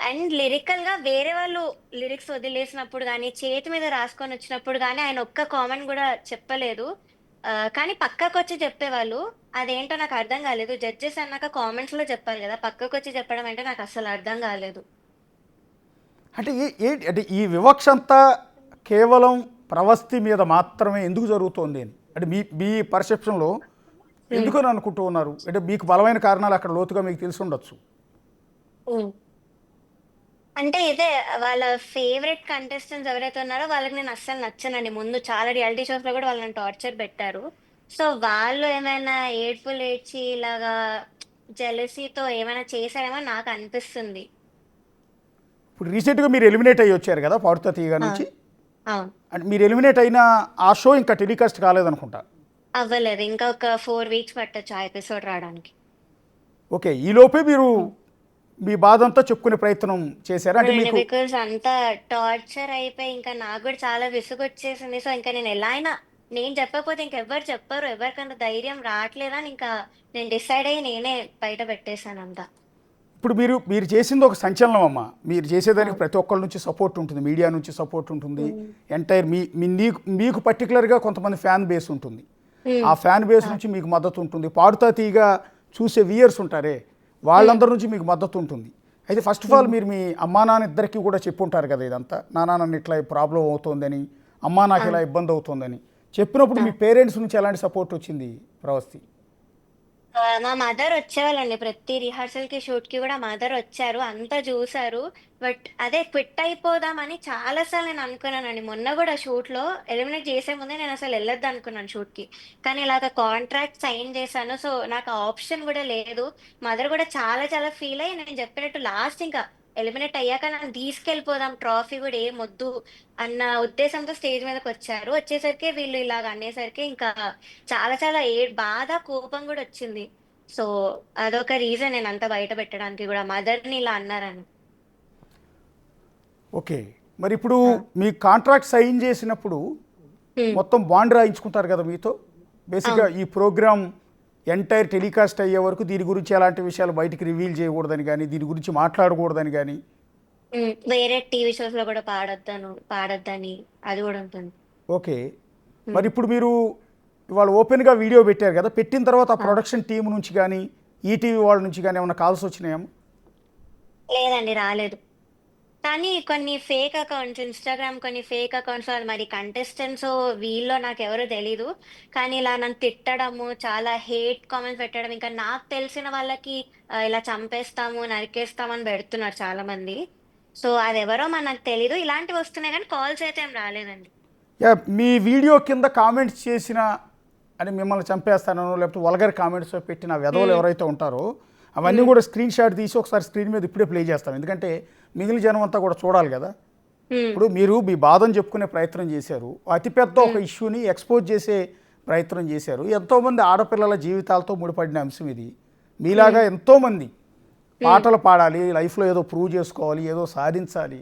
And lyrical గా వేరే వాళ్ళు లిరిక్స్ వదిలేసినప్పుడు కానీ, చేతి మీద రాసుకొని వచ్చినప్పుడు కానీ ఆయన ఒక్క కామెంట్ కూడా చెప్పలేదు. కానీ పక్కకు వచ్చి చెప్పేవాళ్ళు. అదేంటో నాకు అర్థం కాలేదు. జడ్జెస్ అన్నాక కామెంట్స్ లో చెప్పాలి కదా, పక్కకు వచ్చి చెప్పడం అంటే నాకు అసలు అర్థం కాలేదు. అంటే ఏంటి అంటే ఈ వివక్ష అంతా కేవలం ప్రవస్తి మీద మాత్రమే ఎందుకు జరుగుతోంది అని అంటే మీ పర్సెప్షన్లో ఎందుకని అనుకుంటూ ఉన్నారు? అంటే మీకు బలమైన కారణాలు అక్కడ లోతుగా మీకు తెలిసి ఉండొచ్చు. ఉమ్. అంటే ఇదే వాళ్ళ ఫేవరెట్ కంటెస్టెంట్స్ ఎవరైతే ఉన్నారో వాళ్ళకి నేను అస్సలు నచ్చనండి. ముందు చాలా రియాలిటీ షోస్ లో కూడా వాళ్ళని టార్చర్ పెట్టారు. సో వాళ్ళు ఏమైనా ఏడ్పులు ఏడ్చి ఇలాగా జెలసీతో ఏమైనా చేశారేమో నాకు అనిపిస్తుంది. ఇప్పుడు రీసెంట్గా మీరు ఎలిమినేట్ అయ్యి వచ్చారు కదా పాడుతా తీగ ఆ, నుంచి. అవును. అంటే మీరు ఎలిమినేట్ అయిన ఆ షో ఇంకా టెలికాస్ట్ కాలేదనుకుంటా. అవ్వలేదు. ఇంకా ఒక 4 వీక్స్ పట్టొచ్చు ఆ ఎపిసోడ్ రావడానికి. ఓకే, ఈలోపే మీరు మీ బాధ అంతా చెప్పుకునే ప్రయత్నం చేశారా? అంటే అవునండి. మీకు బికాజ్ అంతా టార్చర్ అయిపోయి ఇంకా నాకు కూడా చాలా విసుగు వచ్చేసింది. సో ఇంకా నేను ఎలా అయినా నేను చెప్పకపోతే ఇంకెవ్వరు చెప్పరు, ఎవరికంత ధైర్యం రావట్లేదని ఇంకా నేను డిసైడ్ అయ్యి నేనే బయట పెట్టేశాను అంతా. ఇప్పుడు మీరు చేసింది ఒక సంచలనం అమ్మ. మీరు చేసేదానికి ప్రతి ఒక్కళ్ళ నుంచి సపోర్ట్ ఉంటుంది, మీడియా నుంచి సపోర్ట్ ఉంటుంది, ఎంటైర్ మీకు పర్టికులర్గా కొంతమంది ఫ్యాన్ బేస్ ఉంటుంది. ఆ ఫ్యాన్ బేస్ నుంచి మీకు మద్దతు ఉంటుంది. పాడుతా తీగ చూసే వ్యూయర్స్ ఉంటారే వాళ్ళందరి నుంచి మీకు మద్దతు ఉంటుంది. అయితే ఫస్ట్ ఆఫ్ ఆల్ మీరు మీ అమ్మా నాన్న ఇద్దరికి కూడా చెప్పుంటారు కదా ఇదంతా, నాన్న నన్ను ఇట్లా ప్రాబ్లం అవుతుందని, అమ్మా నాకు ఇలా ఇబ్బంది అవుతుందని చెప్పినప్పుడు మీ పేరెంట్స్ నుంచి ఎలాంటి సపోర్ట్ వచ్చింది ప్రవస్తి? మా మదర్ వచ్చేవాళ్ళండి ప్రతి రిహార్సల్ కి షూట్ కి కూడా మదర్ వచ్చారు, అంతా చూసారు. బట్ అదే క్విట్ అయిపోదామని చాలా సార్లు నేను అనుకున్నానండి. మొన్న కూడా షూట్ లో ఎలిమినేట్ చేసే ముందే నేను అసలు వెళ్ళొద్దు అనుకున్నాను షూట్ కి. కానీ ఇలాగ కాంట్రాక్ట్ సైన్ చేశాను, సో నాకు ఆప్షన్ కూడా లేదు. మదర్ కూడా చాలా చాలా ఫీల్ అయ్యి నేను చెప్పినట్టు లాస్ట్ ఇంకా ఎలిమినేట్ అయ్యాక నన్ను తీసుకెళ్ళిపోదాం, ట్రాఫీ కూడా ఏం వద్దు అన్న ఉద్దేశంతో స్టేజ్ మీదకి వచ్చారు. వచ్చేసరికి వీళ్ళు ఇలాగ అనేసరికి ఇంకా చాలా చాలా బాధ కోపం కూడా వచ్చింది. సో అదొక రీజన్ నేను అంతా బయట పెట్టడానికి కూడా, మదర్ని ఇలా అన్నారని. ఓకే, మరి ఇప్పుడు మీ కాంట్రాక్ట్ సైన్ చేసినప్పుడు మొత్తం బాండ్ రాయించుకుంటారు కదా మీతో. బేసిక్గా ఈ ప్రోగ్రామ్ ఎంటైర్ టెలికాస్ట్ అయ్యే వరకు దీని గురించి ఎలాంటి విషయాలు బయటికి రివీల్ చేయకూడదని కానీ, దీని గురించి మాట్లాడకూడదని కానీ. వేరే టీవీ షోస్ లో కూడా పాడొద్దని అది కూడా ఉంటుంది. ఓకే, మరి ఇప్పుడు మీరు ఇవాళ ఓపెన్గా వీడియో పెట్టారు కదా, పెట్టిన తర్వాత ఆ ప్రొడక్షన్ టీం నుంచి కానీ ఈటీవీ వాళ్ళ నుంచి కానీ ఏమైనా కాల్స్ వచ్చినాయేమో? లేదండి, రాలేదు. కానీ కొన్ని ఫేక్ అకౌంట్స్, ఇన్స్టాగ్రామ్ కొన్ని ఫేక్ అకౌంట్స్ వాళ్ళు, మరి కంటెస్టెంట్స్ వీళ్ళో నాకు ఎవరో తెలీదు, కానీ ఇలా నన్ను తిట్టడము, చాలా హేట్ కామెంట్స్ పెట్టడం, ఇంకా నాకు తెలిసిన వాళ్ళకి ఇలా చంపేస్తాము నరికేస్తామని పెడుతున్నారు చాలా మంది. సో అది ఎవరో మనకు తెలీదు. ఇలాంటివి వస్తున్నాయి కానీ కాల్స్ అయితే ఏం రాలేదండి. యా, మీ వీడియో కింద కామెంట్స్ చేసిన అని మిమ్మల్ని చంపేస్తానో లేకపోతే వల్గర్ కామెంట్స్ పెట్టిన వెధవలు ఎవరైతే ఉంటారో అవన్నీ కూడా స్క్రీన్ షాట్ తీసి ఒకసారి స్క్రీన్ మీద ఇప్పుడే ప్లే చేస్తాం, ఎందుకంటే మిగిలిన జనం అంతా కూడా చూడాలి కదా. ఇప్పుడు మీరు మీ బాధను చెప్పుకునే ప్రయత్నం చేశారు, అతిపెద్ద ఒక ఇష్యూని ఎక్స్పోజ్ చేసే ప్రయత్నం చేశారు. ఎంతోమంది ఆడపిల్లల జీవితాలతో ముడిపడిన అంశం ఇది. మీలాగా ఎంతోమంది పాటలు పాడాలి, లైఫ్లో ఏదో ప్రూవ్ చేసుకోవాలి, ఏదో సాధించాలి,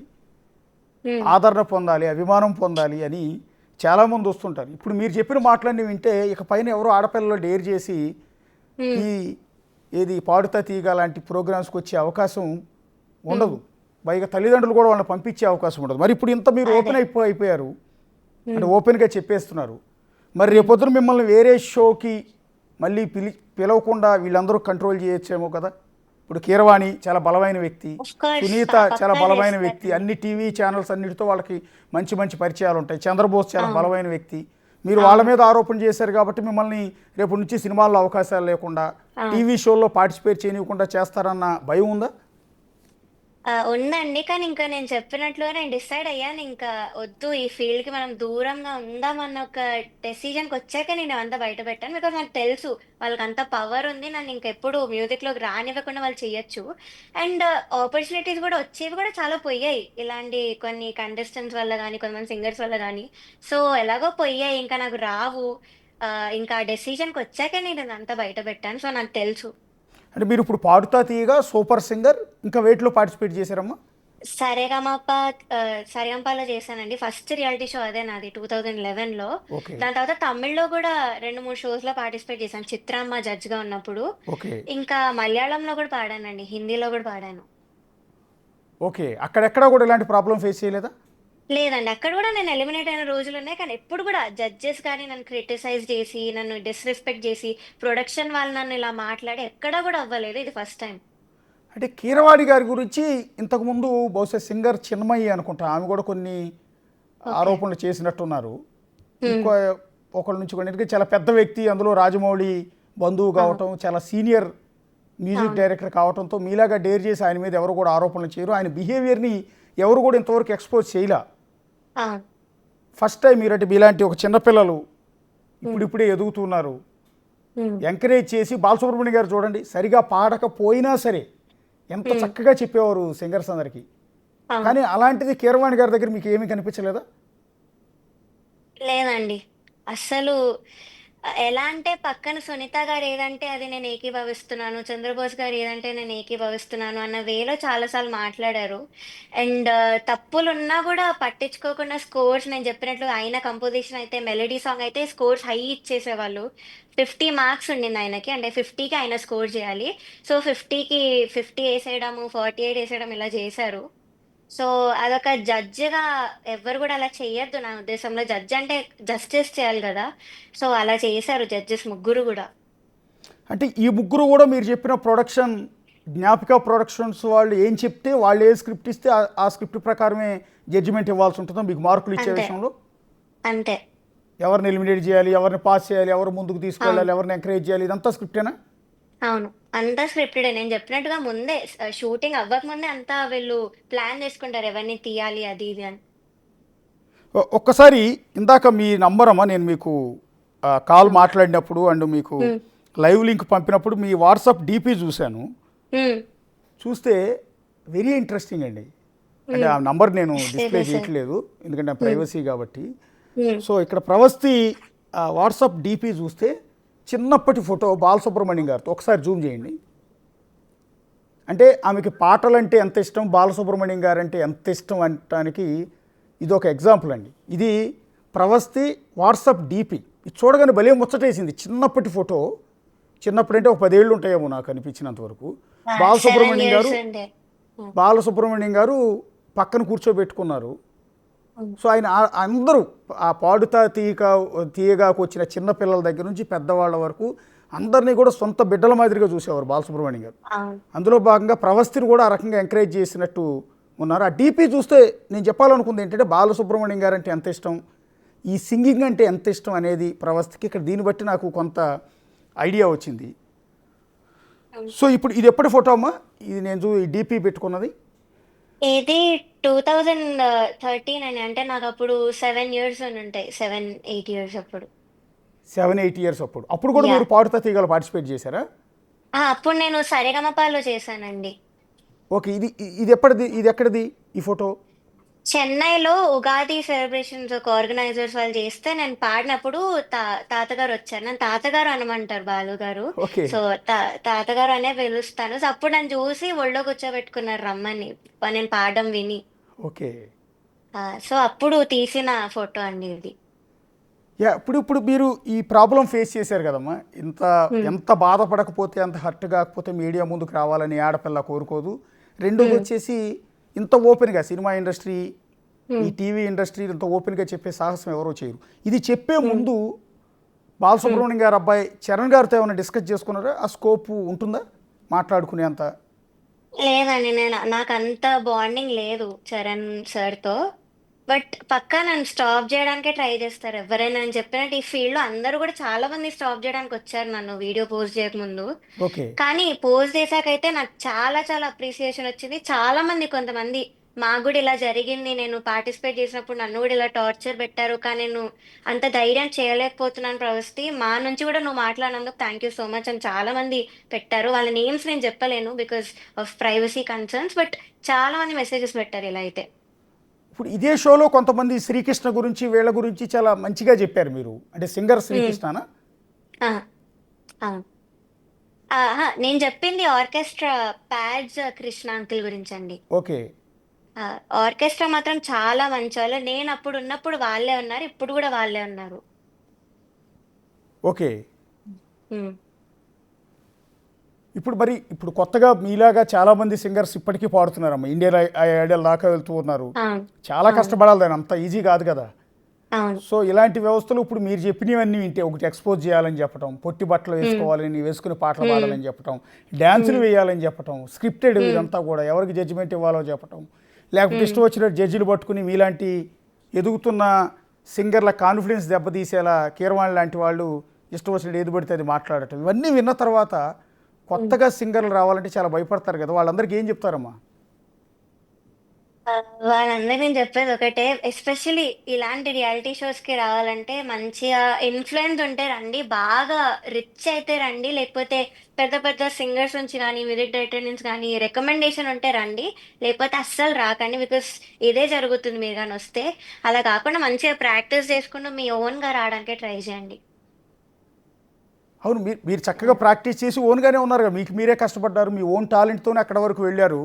ఆదరణ పొందాలి, అభిమానం పొందాలి అని చాలామంది వస్తుంటారు. ఇప్పుడు మీరు చెప్పిన మాటలన్నీ వింటే ఇక పైన ఎవరో ఆడపిల్లలు డేర్ చేసి ఈ ఏది పాడుతా తీగ లాంటి ప్రోగ్రామ్స్కి వచ్చే అవకాశం ఉండదు. పైగా తల్లిదండ్రులు కూడా వాళ్ళని పంపించే అవకాశం ఉండదు. మరి ఇప్పుడు ఇంత మీరు ఓపెన్ అయిపోయారు అంటే ఓపెన్గా చెప్పేస్తున్నారు, మరి రేపొద్దున మిమ్మల్ని వేరే షోకి మళ్ళీ పిలవకుండా వీళ్ళందరూ కంట్రోల్ చేయొచ్చేమో కదా. ఇప్పుడు కీరవాణి చాలా బలమైన వ్యక్తి, సునీత చాలా బలమైన వ్యక్తి, అన్ని టీవీ ఛానల్స్ అన్నిటితో వాళ్ళకి మంచి మంచి పరిచయాలు ఉంటాయి. చంద్రబోస్ చాలా బలమైన వ్యక్తి. మీరు వాళ్ళ మీద ఆరోపణ చేశారు కాబట్టి మిమ్మల్ని రేపు నుంచి సినిమాల్లో అవకాశాలు లేకుండా, టీవీ షోల్లో పార్టిసిపేట్ చేయనివ్వకుండా చేస్తారన్న భయం ఉందా? ఉందండి, కానీ ఇంకా నేను చెప్పినట్లుగా నేను డిసైడ్ అయ్యాను, ఇంకా వద్దు ఈ ఫీల్డ్ కి మనం దూరంగా ఉందామన్న ఒక డెసిజన్కి వచ్చాక నేను అంతా బయట పెట్టాను. బికాస్ నాకు తెలుసు వాళ్ళకి అంత పవర్ ఉంది, నన్ను ఇంకెప్పుడు మ్యూజిక్ లోకి రానివ్వకుండా వాళ్ళు చెయ్యొచ్చు. అండ్ ఆపర్చునిటీస్ కూడా వచ్చేవి కూడా చాలా పోయాయి, ఇలాంటి కొన్ని కంటెస్టెంట్స్ వల్ల కానీ కొంతమంది సింగర్స్ వల్ల కానీ. సో ఎలాగో పోయాయి, ఇంకా నాకు రావు. ఇంకా డెసిజన్కి వచ్చాక నేను అంతా బయట పెట్టాను. సో నాకు తెలుసు. అంటే మీరు ఇప్పుడు పాడుతా తీయగా, సూపర్ సింగర్, ఇంకా వేటిలో పార్టిసిపేట్ చేశారమ్మా? సరేగమప సరిగంపాలో చేశానండి. ఫస్ట్ రియాలిటీ షో అదే నాది 2011లో. ఓకే దాని తర్వాత తమిళ్లో కూడా 2-3 షోస్ లో పార్టిసిపేట్ చేశాను, చిత్రమ్మ జడ్జ్ గా ఉన్నప్పుడు. ఓకే ఇంకా మలయాళంలో కూడా పాడానండి, హిందీలో కూడా పాడాను. ఓకే, అక్కడెక్కడా కూడా ఇలాంటి ప్రాబ్లం ఫేస్ చేయలేదా? లేదండి, అక్కడ కూడా నేను ఎలిమినేట్ అయిన రోజులు ఉన్నాయి, కానీ ఎప్పుడు కూడా జడ్జెస్ కానీ నన్ను క్రిటిసైజ్ చేసి, నన్ను డిస్రెస్పెక్ట్ చేసి, ప్రొడక్షన్ వాళ్ళు నన్ను ఇలా మాట్లాడి ఎక్కడా కూడా అవ్వలేదు. ఇది ఫస్ట్ టైం. అంటే కీరవాణి గారి గురించి ఇంతకుముందు బహుశా సింగర్ చిన్మయి అనుకుంటా, ఆమె కూడా కొన్ని ఆరోపణలు చేసినట్టున్నారు. ఇంకో ఒకళ్ళ నుంచి కొన్ని, ఎందుకంటే చాలా పెద్ద వ్యక్తి, అందులో రాజమౌళి బంధువు కావటం, చాలా సీనియర్ మ్యూజిక్ డైరెక్టర్ కావడంతో మీలాగా డేర్ చేసి ఆయన మీద ఎవరు కూడా ఆరోపణలు చేయరు. ఆయన బిహేవియర్ని ఎవరు కూడా ఇంతవరకు ఎక్స్పోజ్ చేయలే. ఫస్ట్ టైం మీరంటే మీలాంటి ఒక చిన్నపిల్లలు ఇప్పుడిప్పుడే ఎదుగుతున్నారు, ఎంకరేజ్ చేసి, బాలసుబ్రహ్మణ్యం గారు చూడండి సరిగా పాడకపోయినా సరే ఎంత చక్కగా చెప్పేవారు సింగర్స్ అందరికీ. కానీ అలాంటిది కీరవాణి గారి దగ్గర మీకు ఏమీ కనిపించలేదా? లేదండి, అస్సలు. ఎలా అంటే పక్కన సునీత గారు ఏదంటే అది నేను ఏకీభవిస్తున్నాను, చంద్రబోస్ గారు ఏదంటే నేను ఏకీభవిస్తున్నాను అన్న వేలో చాలాసార్లు మాట్లాడారు. అండ్ తప్పులున్నా కూడా పట్టించుకోకుండా స్కోర్స్, నేను చెప్పినట్లు ఆయన కంపోజిషన్ అయితే, మెలోడీ సాంగ్ అయితే స్కోర్స్ హై ఇచ్చేసేవాళ్ళు. 50 మార్క్స్ ఉండింది ఆయనకి, అంటే 50కి ఆయన స్కోర్ చేయాలి. సో 50కి 50 వేసేయడము, 48 వేసేయడం ఇలా చేశారు. సో అదొక జడ్జిగా ఎవ్వరు కూడా అలా చెయ్యొద్దు నా ఉద్దేశంలో. జడ్జ్ అంటే జస్టిస్ చేయాలి కదా. సో అలా చేశారు జడ్జెస్ ముగ్గురు కూడా. అంటే ఈ ముగ్గురు కూడా మీరు చెప్పిన ప్రొడక్షన్ జ్ఞాపిక ప్రొడక్షన్స్ వాళ్ళు ఏం చెప్తే వాళ్ళు ఏ స్క్రిప్ట్ ఇస్తే ఆ స్క్రిప్ట్ ప్రకారమే జడ్జిమెంట్ ఇవ్వాల్సి ఉంటుందో మీకు మార్కులు ఇచ్చే అంతే. విషయంలో? అంతే. ఎవరిని ఎలిమినేట్ చేయాలి, ఎవరిని పాస్ చేయాలి, ఎవరు ముందుకు తీసుకెళ్ళాలి, ఎవరిని ఎంకరేజ్ చేయాలి, ఇదంతా స్క్రిప్టేనా? అవును. అంతా స్క్రిప్టెడే. నేను చెప్పినట్టుగా ముందే షూటింగ్ అవ్వకముందే అంతా వీళ్ళు ప్లాన్ చేసుకుంటారు ఎవరిని తీయాలి అది ఇది అని. ఒక్కసారి ఇందాక మీ నంబర్ అమ్మా, నేను మీకు కాల్ మాట్లాడినప్పుడు అండ్ మీకు లైవ్ లింక్ పంపినప్పుడు మీ వాట్సాప్ డీపీ చూశాను. హ్మ్. చూస్తే వెరీ ఇంట్రెస్టింగ్ అండి. అంటే ఆ నంబర్ నేను డిస్ప్లే సరే. చేయట్లేదు ఎందుకంటే ప్రైవసీ కాబట్టి. హ్మ్. సో ఇక్కడ ప్రవస్తి వాట్సాప్ డీపీ చూస్తే చిన్నప్పటి ఫోటో బాలసుబ్రహ్మణ్యం గారితో ఒకసారి జూమ్ చేయండి. అంటే ఆమెకి పాటలు అంటే ఎంత ఇష్టం, బాలసుబ్రహ్మణ్యం గారు అంటే ఎంత ఇష్టం అనటానికి ఇది ఒక ఎగ్జాంపుల్ అండి. ఇది ప్రవస్తి వాట్సాప్ డీపీ. ఇది చూడగానే భలే ముచ్చటేసింది. చిన్నప్పటి ఫోటో, చిన్నప్పుడు అంటే ఒక 10 ఏళ్ళు ఉంటాయేమో నాకు అనిపించినంత వరకు. ఆ! 7 బాలసుబ్రహ్మణ్యం గారు ఇయర్స్ ఉండే. హ్మ్. బాలసుబ్రహ్మణ్యం గారు పక్కన కూర్చోబెట్టుకున్నారు. సో ఆయన అందరూ ఆ పాడుతా తీయగాకు వచ్చిన చిన్న పిల్లల దగ్గర నుంచి పెద్దవాళ్ళ వరకు అందరినీ కూడా సొంత బిడ్డల మాదిరిగా చూసేవారు బాలసుబ్రహ్మణ్యం గారు. అవును. అందులో భాగంగా ప్రవస్తిని కూడా ఆ రకంగా ఎంకరేజ్ చేసినట్టు ఉన్నారు. ఆ డీపీ చూస్తే నేను చెప్పాలనుకుంది ఏంటంటే బాలసుబ్రహ్మణ్యం గారు అంటే ఎంత ఇష్టం, ఈ సింగింగ్ అంటే ఎంత ఇష్టం అనేది ప్రవస్తికి ఇక్కడ దీన్ని బట్టి నాకు కొంత ఐడియా వచ్చింది. సో ఇప్పుడు ఇది ఎప్పటి ఫోటో అమ్మా? ఇది నేను ఈ డీపీ పెట్టుకున్నది ఇది 2013 అని, అంటే నాకు అప్పుడు 7 ఇయర్స్ అని ఉంటాయి. 7, 8 ఇయర్స్ అప్పుడు. 7-8 ఇయర్స్ అప్పుడు కూడా యా. మీరు పాడుతా తీగలు పార్టిసిపేట్ చేశారా? అప్పుడు నేను సరిగమపాలో చేశానండి. ఓకే. ఇది ఎప్పటిది, ఇది ఎక్కడిది ఈ ఫోటో? చెన్నైలో ఉగాది సెలబ్రేషన్స్ ఒక ఆర్గనైజర్స్ వాళ్ళు చేస్తే నేను పాడినప్పుడు తాతగారు వచ్చారు. నన్ను తాతగారు అనమంటారు బాలు గారు. ఓకే. సో తాతగారు అనే పిలుస్తాను. సో అప్పుడు నన్ను చూసి ఒళ్ళో కూర్చోబెట్టుకున్నారు రమ్మని, నేను పాడడం విని. ఓకే. సో అప్పుడు తీసిన ఫోటో అండి ఇది. యా, ఇప్పుడు మీరు ఈ ప్రాబ్లం ఫేస్ చేశారు కదమ్మా. ఎంత బాధపడకపోతే, ఎంత హర్ట్ కాకపోతే మీడియా ముందుకు రావాలని ఆడపిల్ల కోరుకోదు. రెండోది వచ్చేసి ఇంత ఓపెన్గా సినిమా ఇండస్ట్రీ, ఈ టీవీ ఇండస్ట్రీ ఇంత ఓపెన్గా చెప్పే సాహసం ఎవరో చేయరు. ఇది చెప్పే ముందు బాలసుబ్రహ్మణ్యం గారు అబ్బాయి చరణ్ గారితో ఏమైనా డిస్కస్ చేసుకున్నారా? ఆ స్కోప్ ఉంటుందా మాట్లాడుకునేంత? లేదండి, నాకు అంత బాండింగ్ లేదు చరణ్ సార్తో. బట్ పక్కా నన్ను స్టాప్ చేయడానికే ట్రై చేస్తారు ఎవరైనా. నేను చెప్పినట్టు ఈ ఫీల్డ్ లో అందరూ కూడా చాలా మంది స్టాప్ చేయడానికి వచ్చారు నన్ను వీడియో పోస్ట్ చేయకముందు. ఓకే. కానీ పోస్ట్ చేశాకైతే నాకు చాలా చాలా అప్రిసియేషన్ వచ్చింది. చాలా మంది, కొంతమంది మాకు కూడా ఇలా జరిగింది, నేను పార్టిసిపేట్ చేసినప్పుడు నన్ను కూడా ఇలా టార్చర్ పెట్టారు, కానీ నేను అంత ధైర్యం చేయలేకపోతున్నాను ప్రవస్తి, మా నుంచి కూడా నువ్వు మాట్లాడినందుకు థ్యాంక్ యూ సో మచ్ అని చాలా మంది పెట్టారు. వాళ్ళ నేమ్స్ నేను చెప్పలేను because of privacy concerns, but చాలా మంది మెసేజెస్ పెట్టారు ఇలా అయితే. ఇప్పుడు ఇదే షోలో కొంతమంది శ్రీకృష్ణ గురించి వీళ్ళ గురించి చాలా మంచిగా చెప్పారు మీరు. అంటే సింగర్ శ్రీకృష్ణనా? ఆ, అవును. నేను చెప్పింది ఆర్కెస్ట్రా ప్యాడ్స్ కృష్ణ అంకుల్ గురించి అండి. ఓకే. ఆర్కెస్ట్రా మాత్రం చాలా మంచి వాళ్ళు. నేను అప్పుడు ఉన్నప్పుడు వాళ్ళే ఉన్నారు, ఇప్పుడు కూడా వాళ్ళే ఉన్నారు. ఓకే. ఉమ్, ఇప్పుడు కొత్తగా మీలాగా చాలామంది సింగర్స్ ఇప్పటికీ పాడుతున్నారమ్మా. ఇండియన్ ఐడల్ దాకా వెళ్తూ ఉన్నారు. అవును. చాలా కష్టపడాలి, దాని అంత ఈజీ కాదు కదా. అవును. సో ఇలాంటి వ్యవస్థలు ఇప్పుడు మీరు చెప్పినవన్నీ వింటే, ఒకటి ఎక్స్పోజ్ చేయాలని చెప్పటం, పొట్టి బట్టలు వేసుకోవాలని, వేసుకుని పాటలు పాడాలని చెప్పటం, డ్యాన్సులు వేయాలని చెప్పటం, స్క్రిప్టెడ్ ఇదంతా కూడా ఎవరికి జడ్జిమెంట్ ఇవ్వాలో చెప్పటం, లేకపోతే ఇష్టం వచ్చినట్టు జడ్జిలు పట్టుకుని మీలాంటి ఎదుగుతున్న సింగర్ల కాన్ఫిడెన్స్ దెబ్బతీసేలా కీరవాణి లాంటి వాళ్ళు ఇష్టం వచ్చినట్టు ఏది పడితే అది మాట్లాడటం, ఇవన్నీ విన్న తర్వాత కొత్తగా సింగర్లు రావాలంటే చాలా భయపడతారు కదా. వాళ్ళందరికీ ఏం చెప్తారమ్మా? వాళ్ళందరూ నేను చెప్పేది ఒకటే, ఎస్పెషలీ ఇలాంటి రియాలిటీ షోస్ కి రావాలంటే మంచిగా ఇన్ఫ్లుయెన్స్ ఉంటే రండి, బాగా రిచ్ అయితే రండి, లేకపోతే పెద్ద పెద్ద సింగర్స్ నుంచి కానీ మ్యూజిక్ డైరెక్టర్ నుంచి కానీ రికమెండేషన్ ఉంటే రండి, లేకపోతే అస్సలు రాకండి. బికాస్ ఇదే జరుగుతుంది మీరు కానీ వస్తే. అలా కాకుండా మంచిగా ప్రాక్టీస్ చేసుకుంటూ మీ ఓన్గా రావడానికే ట్రై చేయండి. అవును, మీరు చక్కగా ప్రాక్టీస్ చేసి ఓన్గానే ఉన్నారు కదా. మీకు మీరే కష్టపడ్డారు, మీ ఓన్ టాలెంట్తోనే అక్కడ వరకు వెళ్ళారు.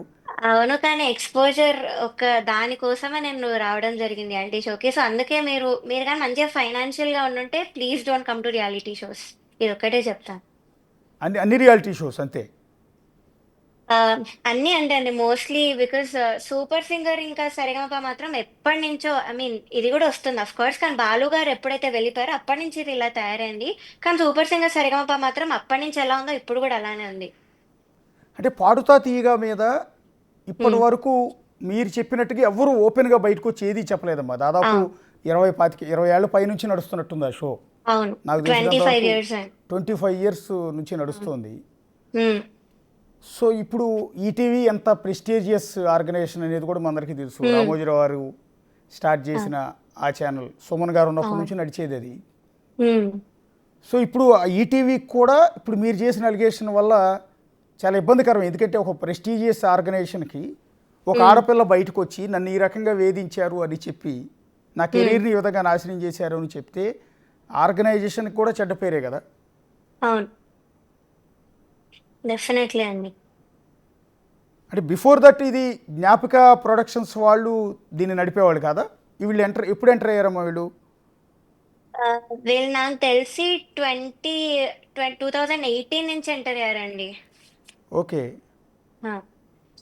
అవును, కానీ ఎక్స్పోజర్ ఒక దానికోసమే నేను రావడం జరిగింది రియాలిటీ షోకి. సో అందుకే మీరు కానీ మంచిగా ఫైనాన్షియల్ గా ఉండుంటే please don't come to reality shows. ఇది ఒక్కటే చెప్తాను. అన్ని రియాలిటీ షోస్ అంతే. ఆ, అన్నీ అంటే అండి మోస్ట్లీ బికాస్ సూపర్ సింగర్ ఇంకా సరిగమప మాత్రం ఎప్పటి నుంచో, ఐ మీన్ ఇది కూడా వస్తుంది అఫ్ కోర్స్, కానీ బాలు గారు ఎప్పుడైతే వెళ్ళిపోయారో అప్పటి నుంచి ఇది ఇలా తయారైంది. కానీ సూపర్ సింగర్ సరిగమప మాత్రం అప్పటి నుంచి ఎలా ఉందో ఇప్పుడు కూడా అలానే ఉంది. అంటే పాడుతా తీయగా మీద ఇప్పటి వరకు మీరు చెప్పినట్టుగా ఎవరు ఓపెన్గా బయటకు వచ్చి ఏది చెప్పలేదమ్మా. దాదాపు అవును 20 ఏళ్ళ పై నుంచి నడుస్తున్నట్టుంది ఆ షో. అవును నాకు 25 తెలిసినంత years అండి. 25 years నుంచి నడుస్తుంది. ఉమ్, సో ఇప్పుడు ఈటీవీ ఎంత ప్రెస్టీజియస్ ఆర్గనైజేషన్ అనేది కూడా మనందరికీ తెలుసు. ఉమ్, రామోజీరావు గారు స్టార్ట్ ఆ, చేసిన ఆ ఛానల్ సుమన్ గారు ఉన్నప్పటి అవును నుంచి నడిచేది అది. ఉమ్, సో ఇప్పుడు ఆ ఈటీవీ కూడా ఇప్పుడు మీరు చేసిన అలిగేషన్ వల్ల చాలా ఇబ్బందికరం. ఎందుకంటే ఒక ప్రెస్టీజియస్ ఆర్గనైజేషన్కి ఒక ఉమ్, ఆడపిల్ల బయటకు వచ్చి నన్ను ఈ రకంగా వేధించారు అని చెప్పి నా ఉమ్, కెరీర్ని ఈ విధంగా నాశనం చేశారు అని చెప్తే ఆర్గనైజేషన్కి కూడా చెడ్డ పేరే కదా. అవును డెఫినెట్లీ అండి. అంటే బిఫోర్ దట్ ఇది జ్ఞాపిక ప్రొడక్షన్స్ వాళ్ళు దీన్ని నడిపేవాళ్ళు కదా. వీళ్ళు ఎప్పుడు ఎంటర్ అయ్యారమ్మా వీళ్ళు? ఆ, వీళ్ళు నాకు తెలిసి 2018 నుంచి ఎంటర్ అయ్యారండి. ఓకే. ఆ,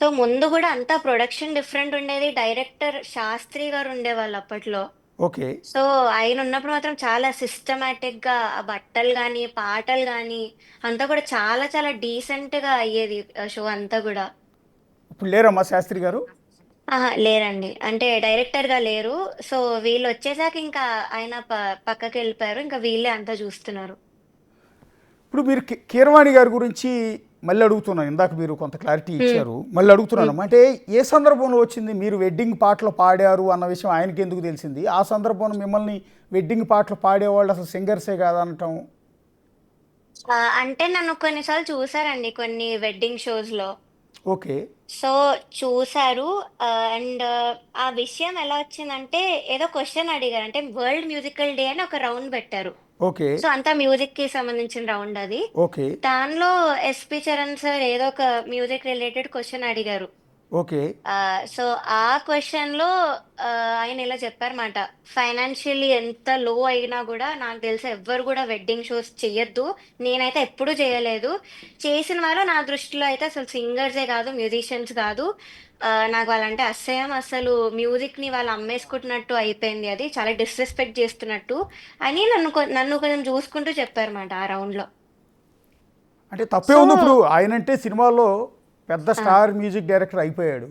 సో ముందు కూడా అంతా ప్రొడక్షన్ డిఫరెంట్ ఉండేది. డైరెక్టర్ శాస్త్రి గారు ఉండేవాళ్ళు అప్పట్లో. ఓకే. సో ఆయన ఉన్నప్పుడు మాత్రం చాలా సిస్టమేటిక్ గా ఆ బట్టలు కానీ పాటలు కానీ అంతా కూడా చాలా చాలా డీసెంట్ గా అయ్యేది షో అంతా కూడా. ఇప్పుడు లేరమ్మా శాస్త్రి గారు? ఆహా లేరండి, అంటే డైరెక్టర్ గా లేరు. సో వీళ్ళు వచ్చేసాక ఇంకా ఆయన పక్కకి వెళ్ళిపోయారు, ఇంకా వీళ్ళే అంతా చూస్తున్నారు. ఇప్పుడు మీరు కీరవాణి గారి గురించి మళ్ళీ అడుగుతున్నాను. ఇందాక మీరు కొంత క్లారిటీ ఉమ్, ఇచ్చారు, మళ్ళీ అడుగుతున్నాను. ఉమ్. అంటే ఏ సందర్భంలో వచ్చింది మీరు వెడ్డింగ్ పాటలు పాడారు అన్న విషయం ఆయనకి ఎందుకు తెలిసింది? ఆ సందర్భంలో మిమ్మల్ని వెడ్డింగ్ పాటలు పాడేవాళ్ళు అసలు సింగర్సే కాదనటం. అంటే నన్ను కొన్నిసార్లు చూసారండి కొన్ని వెడ్డింగ్ షోస్ లో. ఓకే. సో చూసారు. అండ్ ఆ విషయం ఎలా వచ్చిందంటే ఏదో క్వశ్చన్ అడిగారు, అంటే వరల్డ్ మ్యూజికల్ డే అని ఒక రౌండ్ పెట్టారు. ఓకే. సో అంతా మ్యూజిక్ కి సంబంధించిన రౌండ్ అది. ఓకే. దానిలో ఎస్పి చరణ్ సార్ ఏదో ఒక మ్యూజిక్ రిలేటెడ్ క్వశ్చన్ అడిగారు. ఓకే. సో ఆ క్వశ్చన్ లో ఆయన ఇలా చెప్పారన్నమాట, ఫైనాన్షియల్లీ ఎంత లో అయినా కూడా నాకు తెలిసి ఎవ్వరు కూడా వెడ్డింగ్ షోస్ చెయ్యొద్దు. నేనైతే ఎప్పుడూ చేయలేదు. చేసిన వాళ్ళు నా దృష్టిలో అయితే అసలు సింగర్సే కాదు, మ్యూజిషియన్స్ కాదు. నాకు వాళ్ళంటే అసహ్యం. అసలు మ్యూజిక్ ని వాళ్ళు అమ్మేసుకుంటున్నట్టు అయిపోయింది, అది చాలా డిస్రెస్పెక్ట్ చేస్తున్నట్టు అని నన్ను కొంచెం చూసుకుంటూ చెప్పారన్నమాట ఆ రౌండ్ లో. అంటే తప్పే సో ఉంది. ఇప్పుడు ఆయనంటే సినిమాలో పెద్ద ఆ, స్టార్ మ్యూజిక్ డైరెక్టర్ అయిపోయాడు.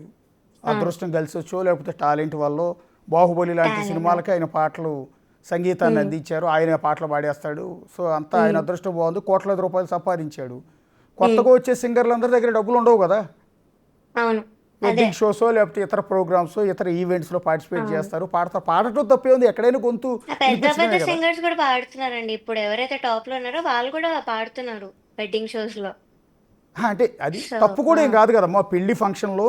ఆ, అదృష్టం కలిసి వచ్చో లేకపోతే టాలెంట్ వల్ల బాహుబలి లాంటి టాలెంట్. సినిమాలకి ఆయన పాటలు సంగీతాన్ని ఉమ్, అందించారు. ఆయన పాటలు పాడేస్తాడు. సో అంతా ఆయన ఉమ్, అదృష్టం బాగుంది. కోట్లాది రూపాయలు సంపాదించాడు. ఉమ్, కొత్తగా వచ్చే సింగర్లందరి దగ్గర డబ్బులు ఉండవు కదా. అవును అదే. వెడ్డింగ్ షోసో లేకపోతే ఇతర ప్రోగ్రామ్స్ ఇతర ఈవెంట్స్లో పార్టిసిపేట్ అవును, చేస్తారు, పాడతారు. పాడటం తప్పే ఉంది, ఎక్కడైనా గొంతు ఆ పెద్ద పెద్ద వినిపించడమే కదా. సింగర్స్ కూడా పాడుతున్నారండి. ఇప్పుడు ఎవరైతే టాప్ లో ఉన్నారో వాళ్ళు కూడా పాడుతున్నారు వెడ్డింగ్ షోస్ లో. అంటే అది సో తప్పు కూడా ఏం కాదు కదమ్మా. పెళ్లి ఫంక్షన్లో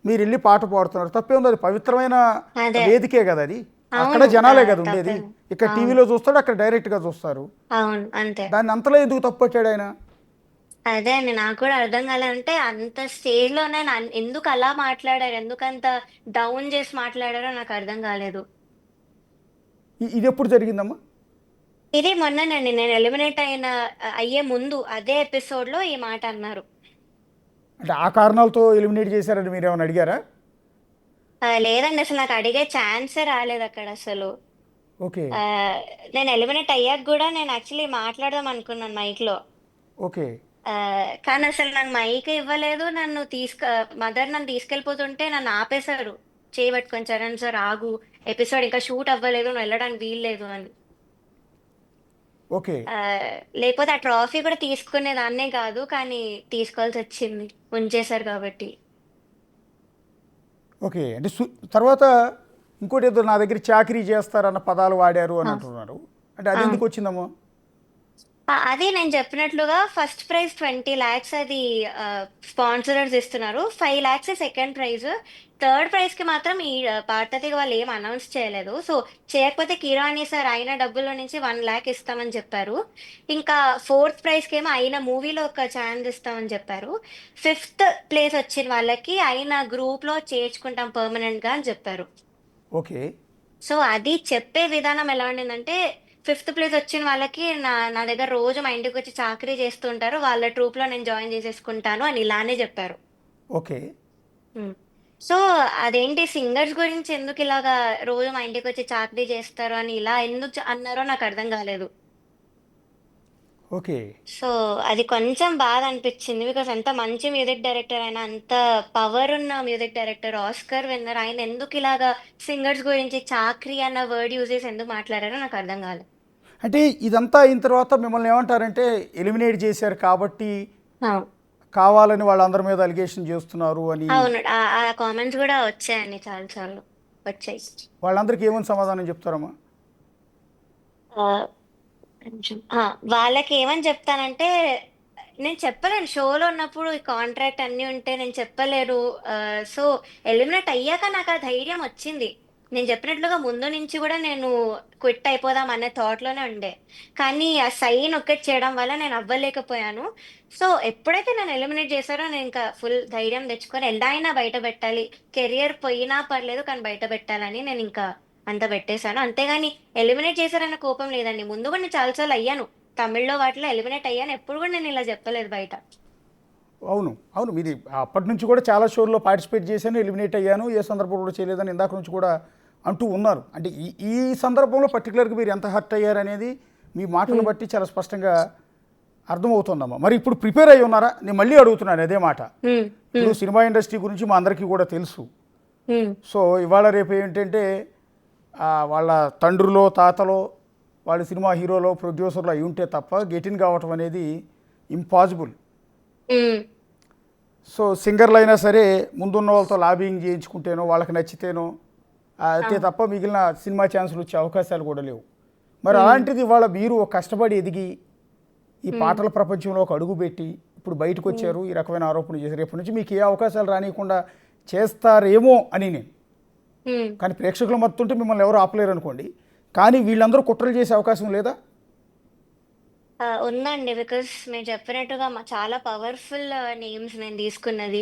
మీరు వెళ్ళి పాట పాడుతున్నారు, తప్పే ఉంది. అది పవిత్రమైన అదే. వేదికే కదా అది. అక్కడ అవును జనాలే కదా ఉండేది. తప్పేం. ఇక్కడ అవును టీవీలో చూస్తాడు, అక్కడ డైరెక్ట్గా చూస్తారు. అవును అంతే. దాన్ని అంతలో ఎందుకు తప్పు పట్టాడు ఆయన? అదే అండి, నాకు కూడా అర్థం కాలేదంటే అంత స్టేజ్ లోనే ఎందుకు అలా మాట్లాడారు, ఎందుకు అంత డౌన్ చేసి మాట్లాడారో నాకు అర్థం కాలేదు. ఇది ఎప్పుడు జరిగిందమ్మా? ఇది మొన్ననండి, నేను ఎలిమినేట్ అయ్యే ముందు అదే ఎపిసోడ్ లో ఈ మాట అన్నారు. అంటే ఆ కారణాలతో ఎలిమినేట్ చేశారని మీరు ఏమైనా అడిగారా? లేదండి, అసలు నాకు అడిగే ఛాన్సే రాలేదు అక్కడ అసలు. ఓకే. ఆ, నేను ఎలిమినేట్ అయ్యాక కూడా నేను యాక్చువల్లీ మాట్లాడదాం అనుకున్నాను మైక్ లో. ఓకే. ఆ, కానీ అసలు నాకు మైక్ ఇవ్వలేదు. మదర్ నన్ను తీసుకెళ్ళిపోతుంటే నన్ను ఆపేశారు, చేయబట్టుకొని, చరణ్ సార్ ఆగు, ఎపిసోడ్ ఇంకా షూట్ అవ్వలేదు, నువ్వు వెళ్ళడానికి వీల్లేదు అని. ఓకే. ఆ, లేకపోతే ఆ ట్రాఫీ కూడా తీసుకునేదాన్నే కాదు, కానీ తీసుకోవాల్సి వచ్చింది ఉంచేశారు కాబట్టి. ఓకే. అంటే తర్వాత ఇంకోటి ఏదో నా దగ్గర చాకరీ చేస్తారన్న పదాలు వాడారు అని ఆ, అంటున్నారు. అంటే అది అవును. ఎందుకు వచ్చిందమ్మా? అది నేను చెప్పినట్లుగా ఫస్ట్ ప్రైజ్ 20 lakhs, అది స్పాన్సరర్స్ ఇస్తున్నారు. 5 lakhs second prize. Third prize కి మాత్రం ఈ పార్టతిగా వాళ్ళు ఏం అనౌన్స్ చేయలేదు. సో చేయకపోతే కిరాణి సార్ అయిన డబ్బుల్లో నుంచి 1 lakh ఇస్తామని చెప్పారు. ఇంకా ఫోర్త్ ప్రైజ్ కి ఏమో అయిన మూవీలో ఒక ఛాన్స్ ఇస్తామని చెప్పారు. ఫిఫ్త్ ప్లేస్ వచ్చిన వాళ్ళకి అయిన గ్రూప్ లో చేర్చుకుంటాం పర్మనెంట్ గా అని చెప్పారు. ఓకే. సో అది చెప్పే విధానం ఎలా ఉండిందంటే, ఫిఫ్త్ ప్లేస్ వచ్చిన వాళ్ళకి నా నా దగ్గర రోజు మా ఇంటికి వచ్చి చాకరీ చేస్తుంటారు, వాళ్ళ ట్రూప్ లో నేను జాయిన్ చేసేసుకుంటాను అని ఇలానే చెప్పారు. ఓకే. ఉమ్. సో అదేంటి సింగర్స్ గురించి ఎందుకు ఇలాగా రోజు మా ఇంటికి వచ్చి చాకరీ చేస్తారు అని ఇలా ఎందుకు అన్నారో నాకు అర్థం కాలేదు. ఓకే. సో అది కొంచెం బాధ అనిపించింది బికాస్ అంత మంచి మ్యూజిక్ డైరెక్టర్ ఆయన, అంత పవర్ ఉన్న మ్యూజిక్ డైరెక్టర్, ఆస్కర్ విన్నర్, ఆయన ఎందుకు ఇలాగా సింగర్స్ గురించి చాక్రీ అన్న వర్డ్ యూజ్ చేసి ఎందుకు మాట్లాడారో నాకు అర్థం కాలేదు. అంటే ఇదంతా అయిన తర్వాత మిమ్మల్ని ఏమంటారంటే ఎలిమినేట్ చేశారు కాబట్టి అవును. కావాలని వాళ్ళందరి మీద అలిగేషన్ చేస్తున్నారు అని. అవును, ఆ ఆ కామెంట్స్ కూడా వచ్చాయండి, చాలా సార్లు వచ్చాయి. వాళ్ళందరికీ ఏమని సమాధానం చెప్తారమ్మా? ఆ, కొంచెం వాళ్ళకి ఏమని చెప్తానంటే, నేను చెప్పలేను షోలో ఉన్నప్పుడు ఈ కాంట్రాక్ట్ అన్నీ ఉంటే నేను చెప్పలేరు. సో ఎలిమినేట్ అయ్యాక నాకు ఆ ధైర్యం వచ్చింది. నేను చెప్పినట్లుగా ముందు నుంచి కూడా నేను క్విట్ అయిపోదాం అనే థాట్లోనే ఉండే, కానీ ఆ సైన్ ఒక్కటి చేయడం వల్ల నేను అవ్వలేకపోయాను. సో ఎప్పుడైతే నేను ఎలిమినేట్ చేశారో నేను ఇంకా ఫుల్ ధైర్యం తెచ్చుకొని ఎలా అయినా బయట పెట్టాలి, కెరియర్ పోయినా పర్లేదు కానీ బయట పెట్టాలని నేను ఇంకా అంత పెట్టేశాను. అంతేగాని ఎలిమినేట్ చేశారన్న కోపం లేదండి, ముందు కూడా నేను చాలాసార్లు అయ్యాను, తమిళ్లో వాటిలో ఎలిమినేట్ అయ్యాను, ఎప్పుడు కూడా నేను ఇలా చెప్పలేదు బయట. అవును, అవును. మీది అప్పటి నుంచి కూడా చాలా షోల్లో పార్టిసిపేట్ చేశాను, ఎలిమినేట్ అయ్యాను, ఏ సందర్భంలో కూడా చేయలేదని ఇందాక నుంచి కూడా అంటూ ఉన్నారు. అంటే ఈ ఈ సందర్భంలో పర్టికులర్గా మీరు ఎంత హర్ట్ అయ్యారు అనేది మీ మాటలను బట్టి చాలా స్పష్టంగా అర్థమవుతుందమ్మా. మరి ఇప్పుడు ప్రిపేర్ అయ్యి ఉన్నారా? నేను మళ్ళీ అడుగుతున్నాను అదే మాట. హ్మ్. ఇప్పుడు సినిమా ఇండస్ట్రీ గురించి మా అందరికీ కూడా తెలుసు. హ్మ్. సో ఇవాళ రేపు ఏంటంటే వాళ్ళ తండ్రులో తాతలో వాళ్ళు సినిమా హీరోలో ప్రొడ్యూసర్లు అయి ఉంటే తప్ప గెటిన్ కావటం అనేది ఇంపాసిబుల్. హ్మ్. సో సింగర్లు అయినా సరే ముందున్న వాళ్ళతో లాబింగ్ చేయించుకుంటేనో వాళ్ళకి నచ్చితేనో అంతే అవును. తప్ప మిగిలిన సినిమా ఛాన్సులు వచ్చే అవకాశాలు కూడా లేవు. మరి అలాంటిది ఇవాళ మీరు ఒక కష్టపడి ఎదిగి ఈ పాటల ప్రపంచంలో ఒక అడుగు పెట్టి ఇప్పుడు బయటకు వచ్చారు, ఈ రకమైన ఆరోపణలు చేశారు. రేపటి నుంచి మీకు ఏ అవకాశాలు రానియకుండా చేస్తారేమో అని నేను, హ్మ్. కానీ ప్రేక్షకుల మత్తుంటే మిమ్మల్ని ఎవరు ఆపలేరు అనుకోండి, కానీ వీళ్ళందరూ కుట్రలు చేసే అవకాశం లేదా? ఉందండి, బికాస్ మీరు చెప్పినట్టుగా చాలా పవర్ఫుల్ నేమ్స్ నేను తీసుకున్నది.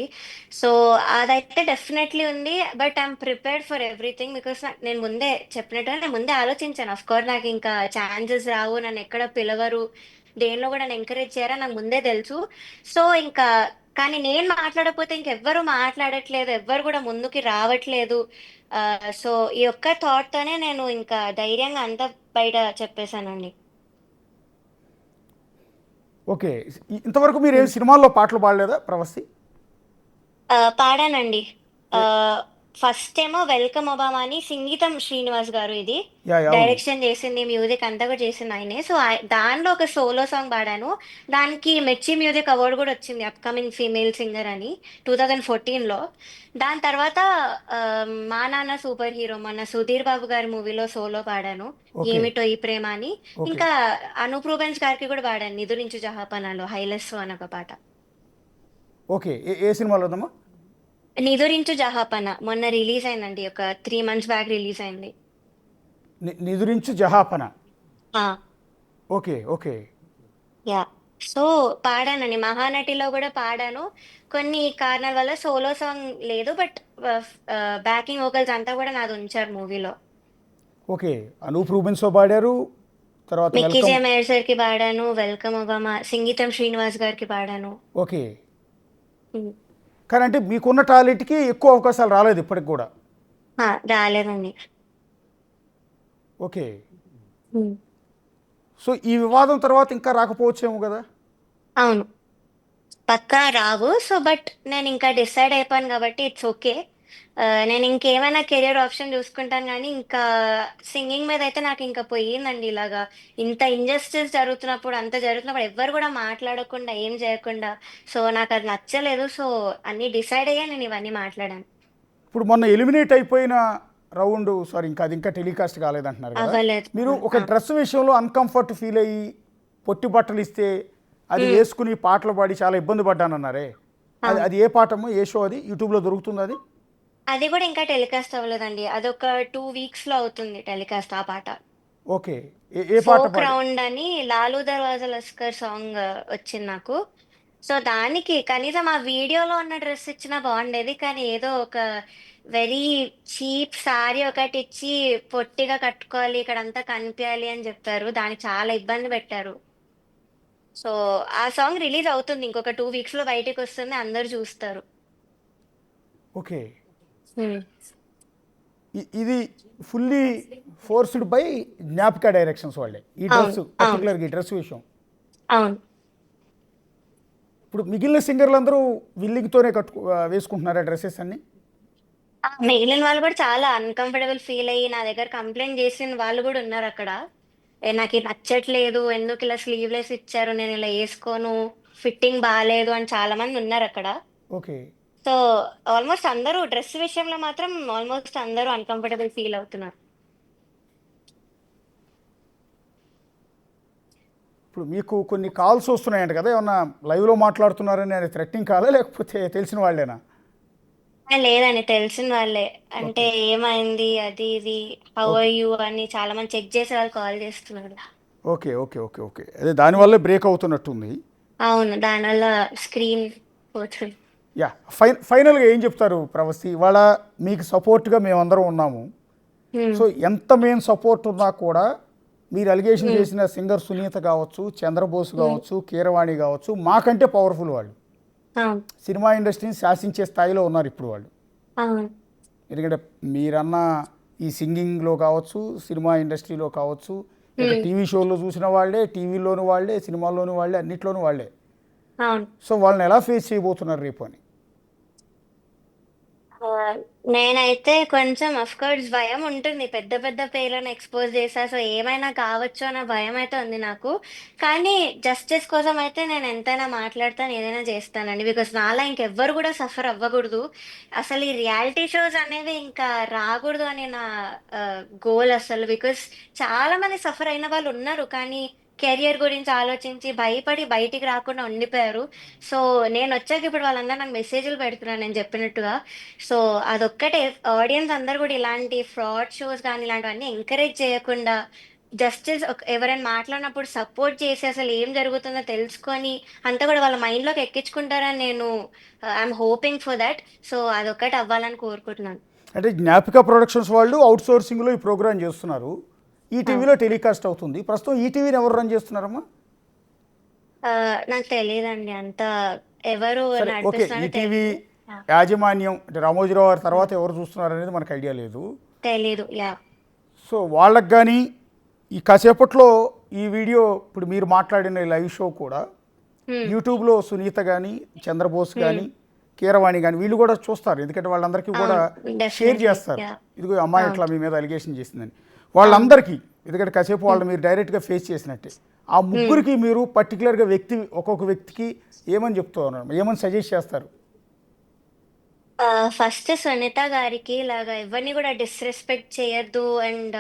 సో అదైతే డెఫినెట్లీ ఉంది, but I'm prepared for everything because నేను ముందే చెప్పినట్టుగా నేను ముందే ఆలోచించాను. అఫ్ కోర్స్ నాకు ఇంకా ఛాన్సెస్ రావు, నన్ను ఎక్కడ పిలవరు, దేనిలో కూడా నన్ను ఎంకరేజ్ చేయరా నాకు ముందే తెలుసు. సో ఇంకా కానీ నేను మాట్లాడకపోతే ఇంకెవ్వరు మాట్లాడట్లేదు, ఎవ్వరు కూడా ముందుకి రావట్లేదు. సో ఈ ఒక్క థాట్ తోనే నేను ఇంకా ధైర్యంగా అంతా బయట చెప్పేశానండి. ఓకే. ఇంతవరకు మీరు ఏం సినిమాల్లో పాటలు పాడలేదా ప్రవస్తి? పాడానండి. ఫస్ట్ ఏమో వెల్కమ్ ఒబామా అని సంగీతం శ్రీనివాస్ గారు ఇది యా, యా, అవును. డైరెక్షన్ చేసింది, మ్యూజిక్ అంతా కూడా చేసింది ఆయనే. సో దానిలో ఒక సోలో సాంగ్ పాడాను, దానికి మెచ్చి మ్యూజిక్ అవార్డు కూడా వచ్చింది, అప్కమింగ్ ఫీమేల్ సింగర్ అని 2014లో. దాని తర్వాత ఆ, మా నాన్న సూపర్ హీరో మొన్న సుధీర్ బాబు గారి మూవీలో సోలో పాడాను, ఓకే. ఏమిటో ఈ ప్రేమ అని. ఓకే. ఇంకా అనూప్ రూబెన్స్ గారికి కూడా పాడాను, నిదురించు జహాపనాలో హైలెస్ అని ఒక పాట. ఓకే. ఏ సినిమాలో ఉందమ్మా? నిదురించు జహాపన మొన్న రిలీజ్ అయిందండి, ఒక 3 months బ్యాక్ రిలీజ్ అయింది. నిదురించు జహాపన. ఆ, ఓకే. ఓకే. యా. సో పాడానండి, మహానటిలో కూడా పాడాను. కొన్ని కారణాల వల్ల సోలో సాంగ్ లేదు, బట్ బ్యాకింగ్ వోకల్స్ అంతా కూడా నాది ఉంచారు మూవీలో. ఓకే. అనూప్ రూబెన్స్తో పాడారు, తర్వాత మిక్కీ వెల్కమ్. జే మేయర్ సార్కి పాడాను, వెల్కమ్ ఒబామా సంగీతం శ్రీనివాస్ గారికి పాడాను. ఓకే. ఉమ్. కానీ అంటే మీకున్న టాలెంట్కి ఎక్కువ అవకాశాలు రాలేదు ఇప్పటికి కూడా. రాలేదండి. ఓకే. ఉమ్. సో ఈ వివాదం తర్వాత ఇంకా రాకపోవచ్చేమో కదా? అవును, పక్కా రావు. సో బట్ నేను ఇంకా డిసైడ్ అయిపోయాను కాబట్టి ఇట్స్ ఓకే. నేను ఇంకేమైనా కెరియర్ ఆప్షన్ చూసుకుంటాను, కానీ ఇంకా సింగింగ్ మీద అయితే నాకు ఇంకా పోయిందండి. ఇలాగా ఇంత ఇంజస్టిస్ జరుగుతున్నప్పుడు, అంత జరుగుతున్నప్పుడు ఎవ్వరు కూడా మాట్లాడకుండా ఏం చేయకుండా, సో నాకు అది నచ్చలేదు. సో అన్నీ డిసైడ్ అయ్యా నేను ఇవన్నీ మాట్లాడాను. ఇప్పుడు మొన్న ఎలిమినేట్ అయిపోయిన రౌండ్, సారీ ఇంకా అది ఇంకా టెలికాస్ట్ కాలేదంటున్నారు కదా, అవ్వలేదు. మీరు ఒక డ్రెస్ విషయంలో అన్కంఫర్ట్ ఫీల్ అయ్యి పొట్టి బట్టలు ఇస్తే అది వేసుకుని పాటలు పాడి చాలా ఇబ్బంది పడ్డానన్నారే, అది అది ఏ పాటమో, ఏ షో అది? యూట్యూబ్లో దొరుకుతుంది అది? అది కూడా ఇంకా టెలికాస్ట్ అవ్వలేదండి, అదొక 2 weeks లో అవుతుంది టెలికాస్ట్ ఆ పాట. ఓకే. ఏ పాట ఫోక్ పాడి? రౌండ్ అని లాలూ దర్వాజా లస్కర్ సాంగ్ వచ్చింది నాకు. సో దానికి కనీసం ఆ వీడియోలో ఉన్న డ్రెస్ ఇచ్చినా బాగుండేది, కానీ ఏదో ఒక వెరీ చీప్ సారీ ఒకటి ఇచ్చి పొట్టిగా కట్టుకోవాలి, ఇక్కడంతా కనిపించాలి అని చెప్పారు, దానికి చాలా ఇబ్బంది పెట్టారు. సో ఆ సాంగ్ రిలీజ్ అవుతుంది, ఇంకొక 2 weeks లో బయటకు వస్తుంది, అందరు చూస్తారు. ఓకే. Hmm. ఇది fully forced by Gnapika directions వాళ్ళే ఈ డ్రెస్, అవును, అవును, పర్టికులర్గా ఈ డ్రెస్ విషయం. అవును. ఇప్పుడు మిగిలిన సింగర్లందరూ విల్లింగ్తోనే వేసుకుంటున్నారా డ్రెస్సెస్ అన్ని? మిగిలిన వాళ్ళు కూడా చాలా అన్‌కంఫర్టబుల్ ఫీల్ అయ్యి నా దగ్గర కంప్లెయింట్ చేసిన వాళ్ళు కూడా ఉన్నారక్కడ. నాకిది నచ్చట్లేదు. ఎందుకిలా స్లీవ్‌లెస్ ఇచ్చారు. నేనిలా యేసుకోను. ఫిట్టింగ్ బాలేదు అని చాలా మంది ఉన్నారక్కడ. ఓకే. సో, ఆల్‌మోస్ట్ అందరూ డ్రెస్ విషయంలో మాత్రం ఆల్‌మోస్ట్ అందరూ అన్‌కంఫర్టబుల్ ఫీల్ అవుతున్నారు. ఇప్పుడు మీకు కొన్ని కాల్స్ వస్తున్నాయంట కదా! ఏమన్నా లైవ్‌లో మాట్లాడుతున్నారని అది థ్రెటనింగ్ కాలా? లేకపోతే తెలిసిన వాళ్ళేనా? లేదండి, తెలిసిన వాళ్ళే. అంటే ఓకే. ఏమైంది అది ఇది, హౌ ఓకే. ఆర్ యూ అని చాలా మంది చెక్ చేసే వాళ్ళు కాల్ చేస్తున్నారు. ఓకే. ఓకే. ఓకే. ఓకే. అదే దానివల్లే బ్రేక్ అవుతున్నట్టుంది. అవును. దానివల్ల స్క్రీన్ పోతుంది. యాహ్! ఫైనల్‌గా ఏం చెప్తారు ప్రవస్తి? ఇవాళ మీకు సపోర్ట్‌గా మేమందరం ఉన్నాము. హ్మ్. సో, ఎంత మేము సపోర్ట్ ఉన్నా కూడా మీరు అలిగేషన్ హ్మ్. చేసిన సింగర్ సునీత కావచ్చు, చంద్రబోస్ హ్మ్. కావచ్చు, కీరవాణి కావచ్చు, మాకంటే పవర్‌ఫుల్ వాళ్ళు. అవును. సినిమా ఇండస్ట్రీని శాసించే స్థాయిలో ఉన్నారు ఇప్పుడు వాళ్ళు. అవును. ఎందుకంటే మీరన్న ఈ సింగింగ్‌లో కావచ్చు, సినిమా ఇండస్ట్రీలో కావచ్చు, ఇక హ్మ్. టీవీ షోల్లో చూసిన వాళ్ళే, టీవీలోను వాళ్ళే, సినిమాల్లోను వాళ్ళే, అన్నిట్లోనూ వాళ్ళే. అవును. సో, వాళ్ళని ఎలా ఫేస్ చేయబోతున్నారు రేపు అని? ఆహ్, నేనైతే కొంచెం అఫ్‌కోర్స్ భయం ఉంటుంది. పెద్ద పెద్ద పేర్లను ఎక్స్‌పోజ్ చేశా. సో, ఏమైనా కావచ్చు అన్న భయమైతే ఉంది నాకు. కానీ జస్టిస్ కోసం అయితే నేను ఎంతైనా మాట్లాడతాను. ఏదైనా చేస్తానండి. బికాజ్ నాలా ఇంకెవ్వరు కూడా సఫర్ అవ్వకూడదు. అసలు ఈ రియాలిటీ షోస్ అనేవి ఇంకా రాకూడదు అని నా గోల్ అసలు. బికాజ్ చాలా మంది సఫర్ అయిన వాళ్ళు ఉన్నారు. కానీ కెరియర్ గురించి ఆలోచించి భయపడి బయటికి రాకుండా ఉండిపోయారు. సో, నేనొచ్చాక ఇప్పుడు వాళ్ళందరూ నాకు మెసేజ్‌లు పెడుతున్నారు నేను చెప్పినట్టుగా. సో, అదొక్కటే ఆడియన్స్ అందరూ గూడా ఇలాంటి ఫ్రాడ్ షోస్ గానీ, ఇలాంటివన్నీ ఎంకరేజ్ చేయకుండా, జస్టిస్ ఎవరైనా మాట్లాడినప్పుడు సపోర్ట్ చేసి, అసలు ఏం జరుగుతుందో తెలుసుకొని, అంతా గూడా వాళ్ళ మైండ్‌లోకి ఎక్కించుకుంటారని నేను I'm hoping for that. So, అదొక్కటి అవ్వాలని కోరుకుంటున్నాను. అంటే జ్ఞాపిక ప్రొడక్షన్స్ వాళ్ళు అవుట్‌సోర్సింగ్‌లో ఈ ప్రోగ్రామ్ చేస్తున్నారు. అవును. ఈటీవీలో టెలికాస్ట్ అవుతుంది. ప్రస్తుతం ఈటీవీని ఎవరు రన్ చేస్తున్నారమ్మా? నాకు తెలీదండి అంత ఎవరు సరే, ఓకే. నడిపిస్తున్నారో ఈటీవీ తెలీదు. యాహ్! యాజమాన్యం అంటే రామోజీరావు గారి హ్మ్. తర్వాత ఎవరు చూస్తున్నారనేది మనకు ఐడియా లేదు. తెలీదు. యాహ్! సో, వాళ్ళకి గానీ ఈ కాసేపట్లో ఈ వీడియో ఇప్పుడు మీరు మాట్లాడిన ఈ లైవ్ షో కూడా హ్మ్. యూట్యూబ్‌లో సునీత గానీ, చంద్రబోస్ హ్మ్. గానీ, కీరవాణి గానీ వీళ్ళు కూడా చూస్తారు. ఎందుకంటే వాళ్ళందరికీ కూడా అవును. Share definitely. చేస్తారు. యాహ్! ఇదిగో ఈ అమ్మాయి అవును. ఇట్లా మీ మీద అలిగేషన్ చేసిందని. అవును. వాళ్ళందరికీ ఎందుకంటే కాసేపు హ్మ్. వాళ్ళని మీరు డైరెక్ట్‌గా ఫేస్ చేసినట్టే. ఆ హ్మ్. ముగ్గురికి మీరు పర్టిక్యులర్‌గా ఒక్కొక్క వ్యక్తికి ఏమని చెప్తూ ఉన్నారు? ఏమని సజెస్ట్ చేస్తారు? ఫస్ట్ సునీత గారికి ఇలాగ ఎవరిని కూడా డిస్‌రెస్పెక్ట్ చేయొద్దు. అండ్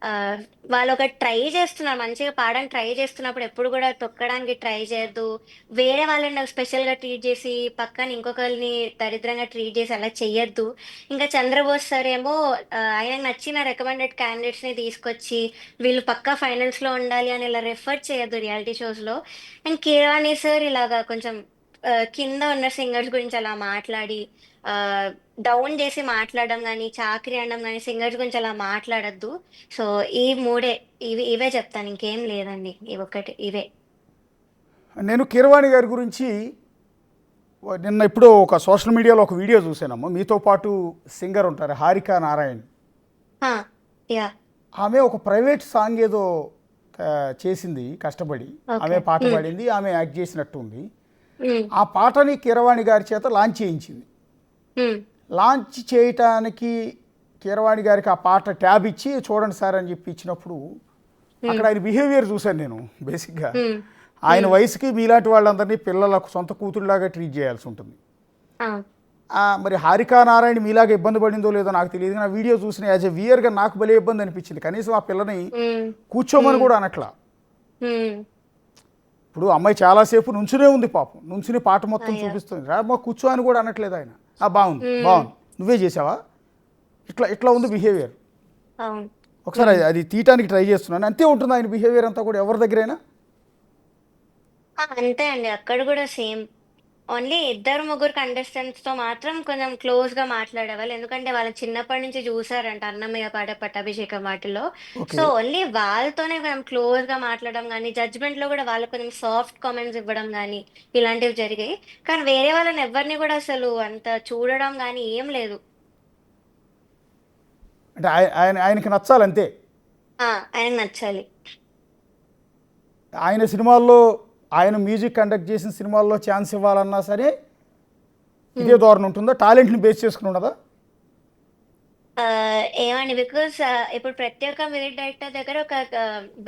ఆహ్, వాళ్ళొకటి ట్రై చేస్తున్నారు. మంచిగా పాడడానికి ట్రై చేస్తున్నప్పుడు ఎప్పుడు కూడా తొక్కడానికి ట్రై చేయొద్దు. వేరే వాళ్ళని స్పెషల్‌గా ట్రీట్ చేసి, పక్కన ఇంకొకళ్ళని దరిద్రంగా ట్రీట్ చేసి అలా చెయ్యొద్దు. ఇంకా చంద్రబోస్ సార్ ఏమో ఆయనకు నచ్చిన రికమెండెడ్ క్యాండిడేట్స్‌ని తీసుకొచ్చి, వీళ్ళు పక్కా ఫైనల్స్‌లో ఉండాలి అని ఇలా రెఫర్ చేయొద్దు రియాలిటీ షోస్‌లో. అండ్ కీరవాణి సార్ ఇలాగా కొంచెం కింద ఉన్న సింగర్స్ గురించి అలా మాట్లాడి, ఆహ్, డౌన్ జేసి మాట్లాడడం గానీ, చాకిరీ అనడం గానీ, సింగర్స్ గురించి అలా మాట్లాడొద్దు. సో, ఈ మూడే ఇవే చెప్తాను. ఇంకేం లేదండి. ఇవొక్కటే ఇవే. నేను కీరవాణి గారి గురించి నిన్న ఎప్పుడో ఒక సోషల్ మీడియాలో ఒక వీడియో చూశానమ్మా. మీతో పాటు సింగర్ ఉంటారు హారిక నారాయణ్. ఆ! యాహ్! ఆమె ఒక ప్రైవేట్ సాంగ్ ఏదో చేసింది కష్టపడి. ఆమె ఓకే. పాట హ్మ్. పాడింది. ఆమె యాక్ట్ చేసినట్టు ఉంది. హ్మ్. ఆ పాటని కీరవాణి గారి చేత లాంచ్ చేయించింది. హ్మ్. లాంచ్ చేయటానికి కీరవాణి గారికి ఆ పాట ట్యాబ్ ఇచ్చి చూడండి సార్ అని చెప్పి ఇచ్చినప్పుడు హ్మ్. అక్కడ ఆయన బిహేవియర్ చూశాను నేను బేసిక్‌గా. హ్మ్. ఆయన హ్మ్. వయసుకి మీలాంటి వాళ్ళందరినీ పిల్లలకు సొంత కూతురులాగా ట్రీట్ చేయాల్సి ఉంటుంది. అవును. మరి హారికా నారాయణ మీలాగా ఇబ్బంది పడిందో లేదో నాకు తెలియదు. నా వీడియో చూసిన యాజ్ ఎ వ్యూయర్‌గా నాకు భలే ఇబ్బంది అనిపించింది. కనీసం ఆ పిల్లని హ్మ్. కూర్చోమని హ్మ్. కూడా అనట్లా. హ్మ్. ఇప్పుడు అమ్మాయి చాలాసేపు నుంచునే ఉంది పాపం. నుంచుని పాట మొత్తం అయ్యో! చూపిస్తుంది. రామ్మా కూర్చో అని కూడా అనట్లేదు ఆయన. బాగుంది. హ్మ్. బాగుంది. నువ్వే చేసావా? ఇట్లా ఇట్లా ఉంది బిహేవియర్. అవును. ఒకసారి హ్మ్. అది తీయటానికి ట్రై చేస్తున్నాను. అంతే ఉంటుంది ఆయన బిహేవియర్ అంతా కూడా ఎవరి దగ్గరైనా. అంతే అండి. అక్కడ గూడా సేమ్. ఓన్లీ ఇద్దరు, ముగ్గురు కంటెస్టెంట్స్‌తో మాత్రం కొంచెం క్లోజ్‌గా మాట్లాడేవాళ్ళు. ఎందుకంటే వాళ్ళు చిన్నప్పటి నుంచి చూసారంట 'అన్నమయ్య పాట పట్టాభిషేకం' వాటిలో. So, okay. ఓన్లీ వాళ్ళతోనే కొంచెం క్లోజ్‌గా మాట్లాడడం గానీ, జడ్జ్‌మెంట్‌లో గూడా వాళ్ళకి కొంచెం సాఫ్ట్ కామెంట్స్ ఇవ్వడం గానీ, ఇలాంటివి జరిగాయి. కానీ వేరే వాళ్ళని ఎవ్వరిని గూడా అసలు అంత చూడడం గానీ ఏం లేదు. అంటే ఆయనకి నచ్చాలంతే. ఆయనకి నచ్చాలి. ఆయన సినిమాల్లో ఆయన మ్యూజిక్ కండక్ట్ చేసిన సినిమాల్లో ఛాన్స్ ఇవ్వాలన్నా సరే ఇదే ధోరణి ఉంటుందా? టాలెంట్ని బేస్ చేసుకుని ఉండదా? ఏమండి బికాస్ ఇప్పుడు ప్రతి ఒక్క మ్యూజిక్ డైరెక్టర్ దగ్గర ఒక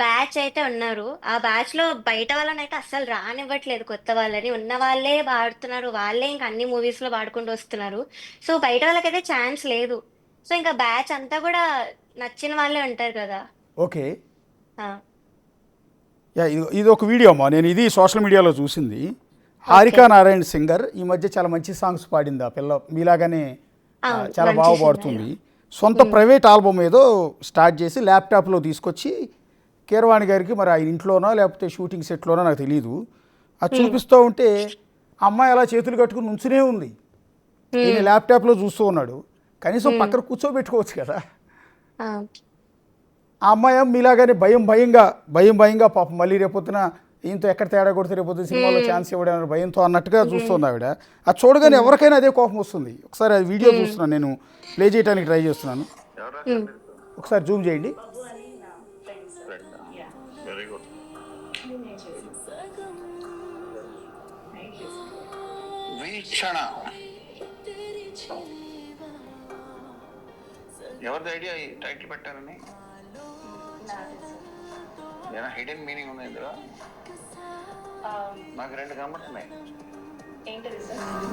బ్యాచ్ అయితే ఉన్నారు. ఆ బ్యాచ్ లో బయట వాళ్ళని అయితే అస్సలు రానివ్వట్లేదు. కొత్త వాళ్ళని, ఉన్న వాళ్ళే పాడుతున్నారు, వాళ్ళే ఇంకా అన్ని మూవీస్ లో పాడుకుంటూ వస్తున్నారు. సో బయట వాళ్ళకైతే ఛాన్స్ లేదు. సో ఇంకా బ్యాచ్ అంతా కూడా నచ్చిన వాళ్ళే ఉంటారు కదా. ఓకే. ఆ, ఇది ఒక వీడియో అమ్మా, నేను ఇది సోషల్ మీడియాలో చూసింది. హారిక నారాయణ సింగర్ ఈ మధ్య చాలా మంచి సాంగ్స్ పాడింది. ఆ పిల్ల మీలాగానే చాలా మంచి బాగా singer. పాడుతుంది. సొంత ప్రైవేట్ ఆల్బమ్ ఏదో స్టార్ట్ చేసి ల్యాప్టాప్లో తీసుకొచ్చి కీరవాణి గారికి, మరి ఆయన ఇంట్లోనో లేకపోతే షూటింగ్ సెట్లోనో నాకు తెలియదు, అది చూపిస్తూ ఉంటే ఆ అమ్మాయి అలా చేతులు కట్టుకుని నుంచునే ఉంది. ఈయన ల్యాప్టాప్లో చూస్తూ ఉన్నాడు. కనీసం పక్కన కూర్చోబెట్టుకోవచ్చు కదా. ఆ, ఆ అమ్మాయి మీలాగానే భయంగా పాపం మళ్ళీ రేపొద్దున ఈయనతో ఎక్కడ తేడా కొడితే రేపొద్దున సినిమాలో ఛాన్స్ ఇవ్వడానికి భయంతో అన్నట్టుగా చూస్తుంది ఆవిడ. అది చూడగానే ఎవరికైనా అదే కోపం వస్తుంది. ఒకసారి అది వీడియో చూస్తున్నాను, నేను ప్లే చేయడానికి ట్రై చేస్తున్నాను. ఒకసారి జూమ్ చేయండి. Very good. వీక్షణ ఎవరిది ఐడియా ఈ టైటిల్ పెట్టారని? ఏమైనా హిడెన్ మీనింగ్ ఉంది ఇందులో? నాకు రెండు కనబడుతున్నాయి.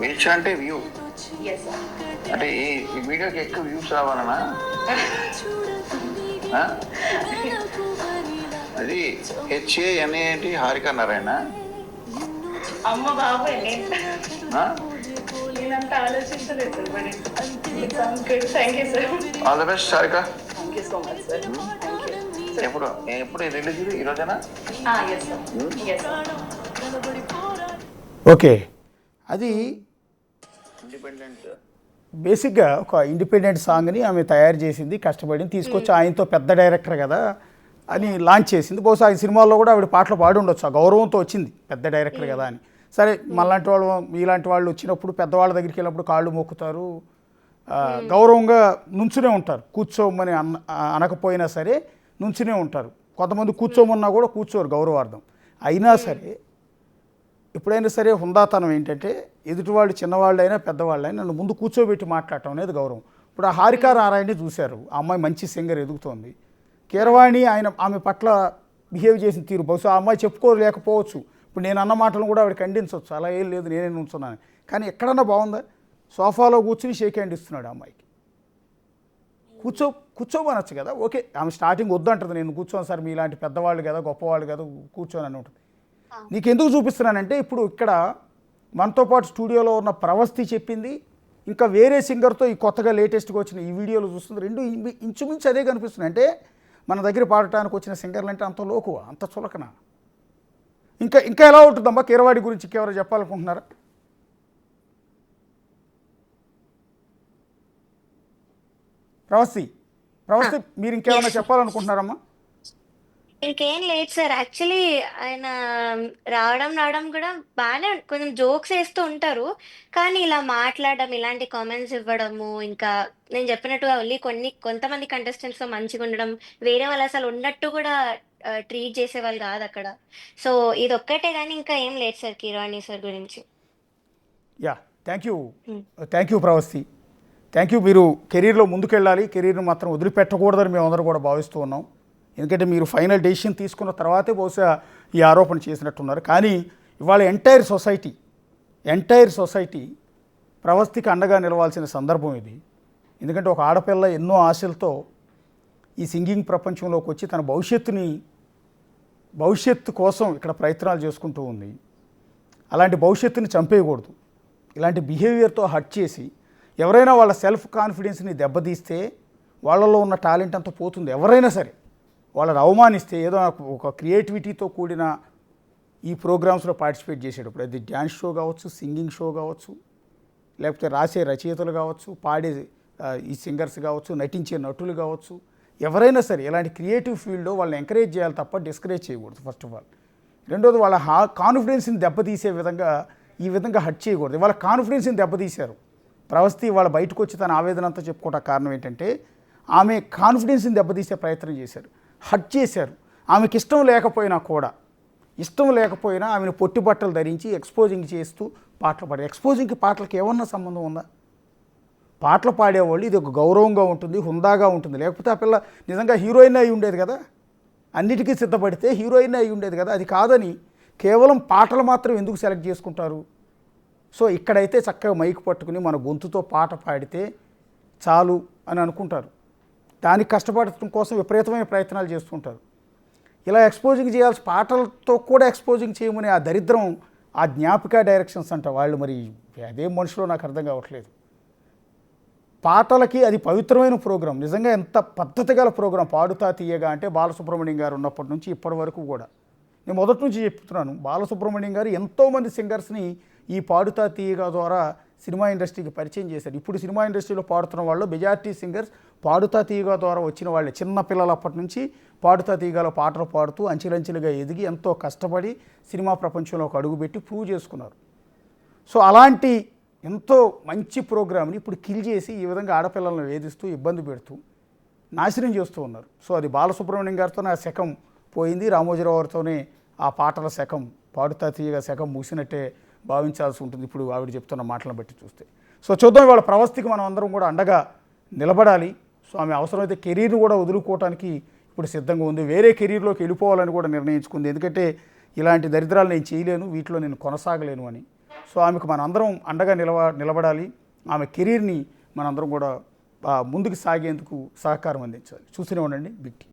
వీక్ష అంటే వ్యూ, అంటే ఈ వీడియోకి ఎక్కువ వ్యూస్ రావాలనా? అది HANAT హారిక నారాయణ. అమ్మ బాబాయ్ నేనంత ఆలోచించలేదు sir. But thank you sir. All the best Harika. Thank you so much sir. Thank you. ఎప్పుడు రిలీజ్ ఇది? ఈరోజేనా? Yes sir. Yes sir. Okay, అది ఇండిపెండెంట్ బేసిక్గా ఒక ఇండిపెండెంట్ సాంగ్ని ఆమె తయారు చేసింది, కష్టపడింది, తీసుకొచ్చి ఆయనతో పెద్ద డైరెక్టర్ కదా అని లాంచ్ చేసింది. బహుశా ఈ సినిమాల్లో కూడా ఆవిడ పాటలు పాడి ఉండొచ్చు. ఆ గౌరవంతో వచ్చింది పెద్ద డైరెక్టర్ కదా అని. సరే, మళ్ళాంటి వాళ్ళు మీలాంటి వాళ్ళు వచ్చినప్పుడు పెద్దవాళ్ళ దగ్గరికి వెళ్ళినప్పుడు కాళ్ళు మొక్కుతారు, గౌరవంగా నుంచునే ఉంటారు. కూర్చోమని అనకపోయినా సరే నుంచునే ఉంటారు. కొంతమంది కూర్చోమన్నా కూడా కూర్చోరు గౌరవార్థం. అయినా సరే ఎప్పుడైనా సరే హుందాతనం ఏంటంటే ఎదుటివాళ్ళు చిన్నవాళ్ళైనా పెద్దవాళ్ళైనా నన్ను ముందు కూర్చోబెట్టి మాట్లాడటం అనేది గౌరవం. ఇప్పుడు ఆ హారిక నారాయణని చూశారు, ఆ అమ్మాయి మంచి సింగర్, ఎదుగుతోంది. కీరవాణి ఆమె పట్ల బిహేవ్ చేసిన తీరు బహుశా ఆ అమ్మాయి చెప్పుకోలేకపోవచ్చు. ఇప్పుడు నేను అన్న మాటలను కూడా ఆవిడ ఖండించవచ్చు, అలా ఏం లేదు నేనే నుంచున్నాను. కానీ ఎక్కడన్నా బాగుందా? సోఫాలో కూర్చుని షేక్ హ్యాండ్ ఇస్తున్నాడు ఆ అమ్మాయికి. కూర్చోమనొచ్చు కదా. ఓకే, ఆమె స్టార్టింగ్ వద్దంటుంది, నేను కూర్చోను సార్, మీలాంటి పెద్దవాళ్ళు కదా, గొప్పవాళ్ళు కదా, కూర్చోని అని ఉంటుంది. నీకెందుకు చూపిస్తున్నానంటే ఇప్పుడు ఇక్కడ మనతో పాటు స్టూడియోలో ఉన్న ప్రవస్తి చెప్పింది, ఇంకా వేరే సింగర్తో ఈ కొత్తగా లేటెస్ట్గా వచ్చిన ఈ వీడియోలో చూస్తుంది, రెండు ఇంచుమించు అదే కనిపిస్తున్నాయి. అంటే మన దగ్గర పాడటానికి వచ్చిన సింగర్లు అంటే అంత లోకువ, అంత చులకన. ఇంకా ఎలా ఉంటుందమ్మా కీరవాణి గురించి ఇంకెవరో చెప్పాలనుకుంటున్నారా? ప్రవస్తి మీరు ఇంకేమైనా చెప్పాలనుకుంటున్నారమ్మా? ఇంకేం లేదు సార్. యాక్చువల్లీ ఆయన రావడం కూడా బాగానే కొంచెం జోక్స్ వేస్తూ ఉంటారు. కానీ ఇలా మాట్లాడడం, ఇలాంటి కామెంట్స్ ఇవ్వడము, ఇంకా నేను చెప్పినట్టుగా ఓన్లీ కొంతమంది కంటెస్టెంట్స్ తో మంచిగా ఉండడం, వేరే వాళ్ళు అసలు ఉన్నట్టు కూడా ట్రీట్ చేసేవాళ్ళు కాదు అక్కడ. సో ఇది ఒక్కటే కానీ ఇంకా ఏం లేదు సార్ కీరవాణి సార్ గురించి. Yeah, thank you Pravasthi, thank you. మీరు కెరీర్లో ముందుకెళ్ళాలి, కెరీర్ని మాత్రం వదిలిపెట్టకూడదని మేమందరం కూడా భావిస్తూ ఉన్నాం. ఎందుకంటే మీరు ఫైనల్ డెసిషన్ తీసుకున్న తర్వాతే బహుశా ఈ ఆరోపణ చేసినట్టున్నారు. కానీ ఇవాళ ఎంటైర్ సొసైటీ ప్రవస్తికి అండగా నిలవాల్సిన సందర్భం ఇది. ఎందుకంటే ఒక ఆడపిల్ల ఎన్నో ఆశలతో ఈ సింగింగ్ ప్రపంచంలోకి వచ్చి తన భవిష్యత్తు కోసం ఇక్కడ ప్రయత్నాలు చేసుకుంటూ ఉంది. అలాంటి భవిష్యత్తుని చంపేయకూడదు. ఇలాంటి బిహేవియర్తో హర్ట్ చేసి ఎవరైనా వాళ్ళ సెల్ఫ్ కాన్ఫిడెన్స్ని దెబ్బతీస్తే వాళ్ళలో ఉన్న టాలెంట్ అంతా పోతుంది. ఎవరైనా సరే వాళ్ళని అవమానిస్తే, ఏదో ఒక క్రియేటివిటీతో కూడిన ఈ ప్రోగ్రామ్స్లో పార్టిసిపేట్ చేసేటప్పుడు, అది డ్యాన్స్ షో కావచ్చు, సింగింగ్ షో కావచ్చు, లేకపోతే రాసే రచయితలు కావచ్చు, పాడే ఈ సింగర్స్ కావచ్చు, నటించే నటులు కావచ్చు, ఎవరైనా సరే ఇలాంటి క్రియేటివ్ ఫీల్డ్లో వాళ్ళని ఎంకరేజ్ చేయాలి తప్ప డిస్కరేజ్ చేయకూడదు ఫస్ట్ ఆఫ్ ఆల్. రెండోది వాళ్ళ కాన్ఫిడెన్స్ని దెబ్బతీసే విధంగా ఈ విధంగా హర్ట్ చేయకూడదు. వాళ్ళ కాన్ఫిడెన్స్ని దెబ్బతీశారు. ప్రవస్తి వాళ్ళ బయటకు వచ్చి తన ఆవేదన అంతా చెప్పుకోవడానికి కారణం ఏంటంటే ఆమె కాన్ఫిడెన్స్ని దెబ్బతీసే ప్రయత్నం చేశారు, హర్ట్ చేశారు. ఆమెకి ఇష్టం లేకపోయినా కూడా ఇష్టం లేకపోయినా ఆమెను పొట్టి బట్టలు ధరించి ఎక్స్పోజింగ్ చేస్తూ పాటలు పాడే ఎక్స్పోజింగ్కి పాటలకి ఏమన్నా సంబంధం ఉందా? పాటలు పాడేవాళ్ళు ఇది ఒక గౌరవంగా ఉంటుంది, హుందాగా ఉంటుంది. లేకపోతే ఆ పిల్ల నిజంగా హీరోయిన్ అయి ఉండేది కదా, అన్నిటికీ సిద్ధపడితే హీరోయిన్ అయి ఉండేది కదా. అది కాదని కేవలం పాటలు మాత్రం ఎందుకు సెలెక్ట్ చేసుకుంటారు? సో ఇక్కడైతే చక్కగా మైక్ పట్టుకుని మన గొంతుతో పాట పాడితే చాలు అని అనుకుంటారు. దానికి కష్టపడటం కోసం విపరీతమైన ప్రయత్నాలు చేస్తుంటారు. ఇలా ఎక్స్పోజింగ్ చేయాల్సి పాటలతో కూడా ఎక్స్పోజింగ్ చేయమని ఆ దరిద్రం, ఆ జ్ఞాపిక డైరెక్షన్స్ అంట వాళ్ళు. మరి అదేం మనుషులో నాకు అర్థం కావట్లేదు. పాటలకి అది పవిత్రమైన ప్రోగ్రాం, నిజంగా ఎంత పద్ధతి గల ప్రోగ్రాం. పాడుతా తీయగా అంటే బాలసుబ్రహ్మణ్యం గారు ఉన్నప్పటి నుంచి ఇప్పటి వరకు కూడా నేను మొదటి నుంచి చెప్తున్నాను, బాలసుబ్రహ్మణ్యం గారు ఎంతోమంది సింగర్స్ని ఈ పాడుతా తీయగా ద్వారా సినిమా ఇండస్ట్రీకి పరిచయం చేశారు. ఇప్పుడు సినిమా ఇండస్ట్రీలో పాడుతున్న వాళ్ళు మెజారిటీ సింగర్స్ పాడుతా తీయగా ద్వారా వచ్చిన వాళ్ళే. చిన్న పిల్లలప్పటి నుంచి పాడుతా తీయగాలో పాటలు పాడుతూ అంచెలంచెలుగా ఎదిగి ఎంతో కష్టపడి సినిమా ప్రపంచంలో ఒక అడుగుపెట్టి ప్రూవ్ చేసుకున్నారు. సో అలాంటి ఎంతో మంచి ప్రోగ్రామ్ని ఇప్పుడు కిల్ చేసి ఈ విధంగా ఆడపిల్లలను వేధిస్తూ ఇబ్బంది పెడుతూ నాశనం చేస్తూ ఉన్నారు. సో అది బాలసుబ్రహ్మణ్యం గారితోనే ఆ శకం పోయింది, రామోజీరావు గారితోనే ఆ పాటల శకం, పాడుతా తీయగా శకం ముగిసినట్టే భావించాల్సి ఉంటుంది ఇప్పుడు ఆవిడ చెప్తున్న మాటలను బట్టి చూస్తే. సో చూద్దాం, వాళ్ళ ప్రవస్థికి మనం అందరం కూడా అండగా నిలబడాలి. సో ఆమె అవసరమైతే కెరీర్ని కూడా వదులుకోవటానికి ఇప్పుడు సిద్ధంగా ఉంది. వేరే కెరీర్లోకి వెళ్ళిపోవాలని కూడా నిర్ణయించుకుంది. ఎందుకంటే ఇలాంటి దరిద్రాలు నేను చేయలేను, వీటిలో నేను కొనసాగలేను అని. సో ఆమెకు మనందరం అండగా నిలబడాలి. ఆమె కెరీర్ని మనందరం కూడా ముందుకు సాగేందుకు సహకారం అందించాలి. చూస్తూనే ఉండండి బిగ్ టీవీ.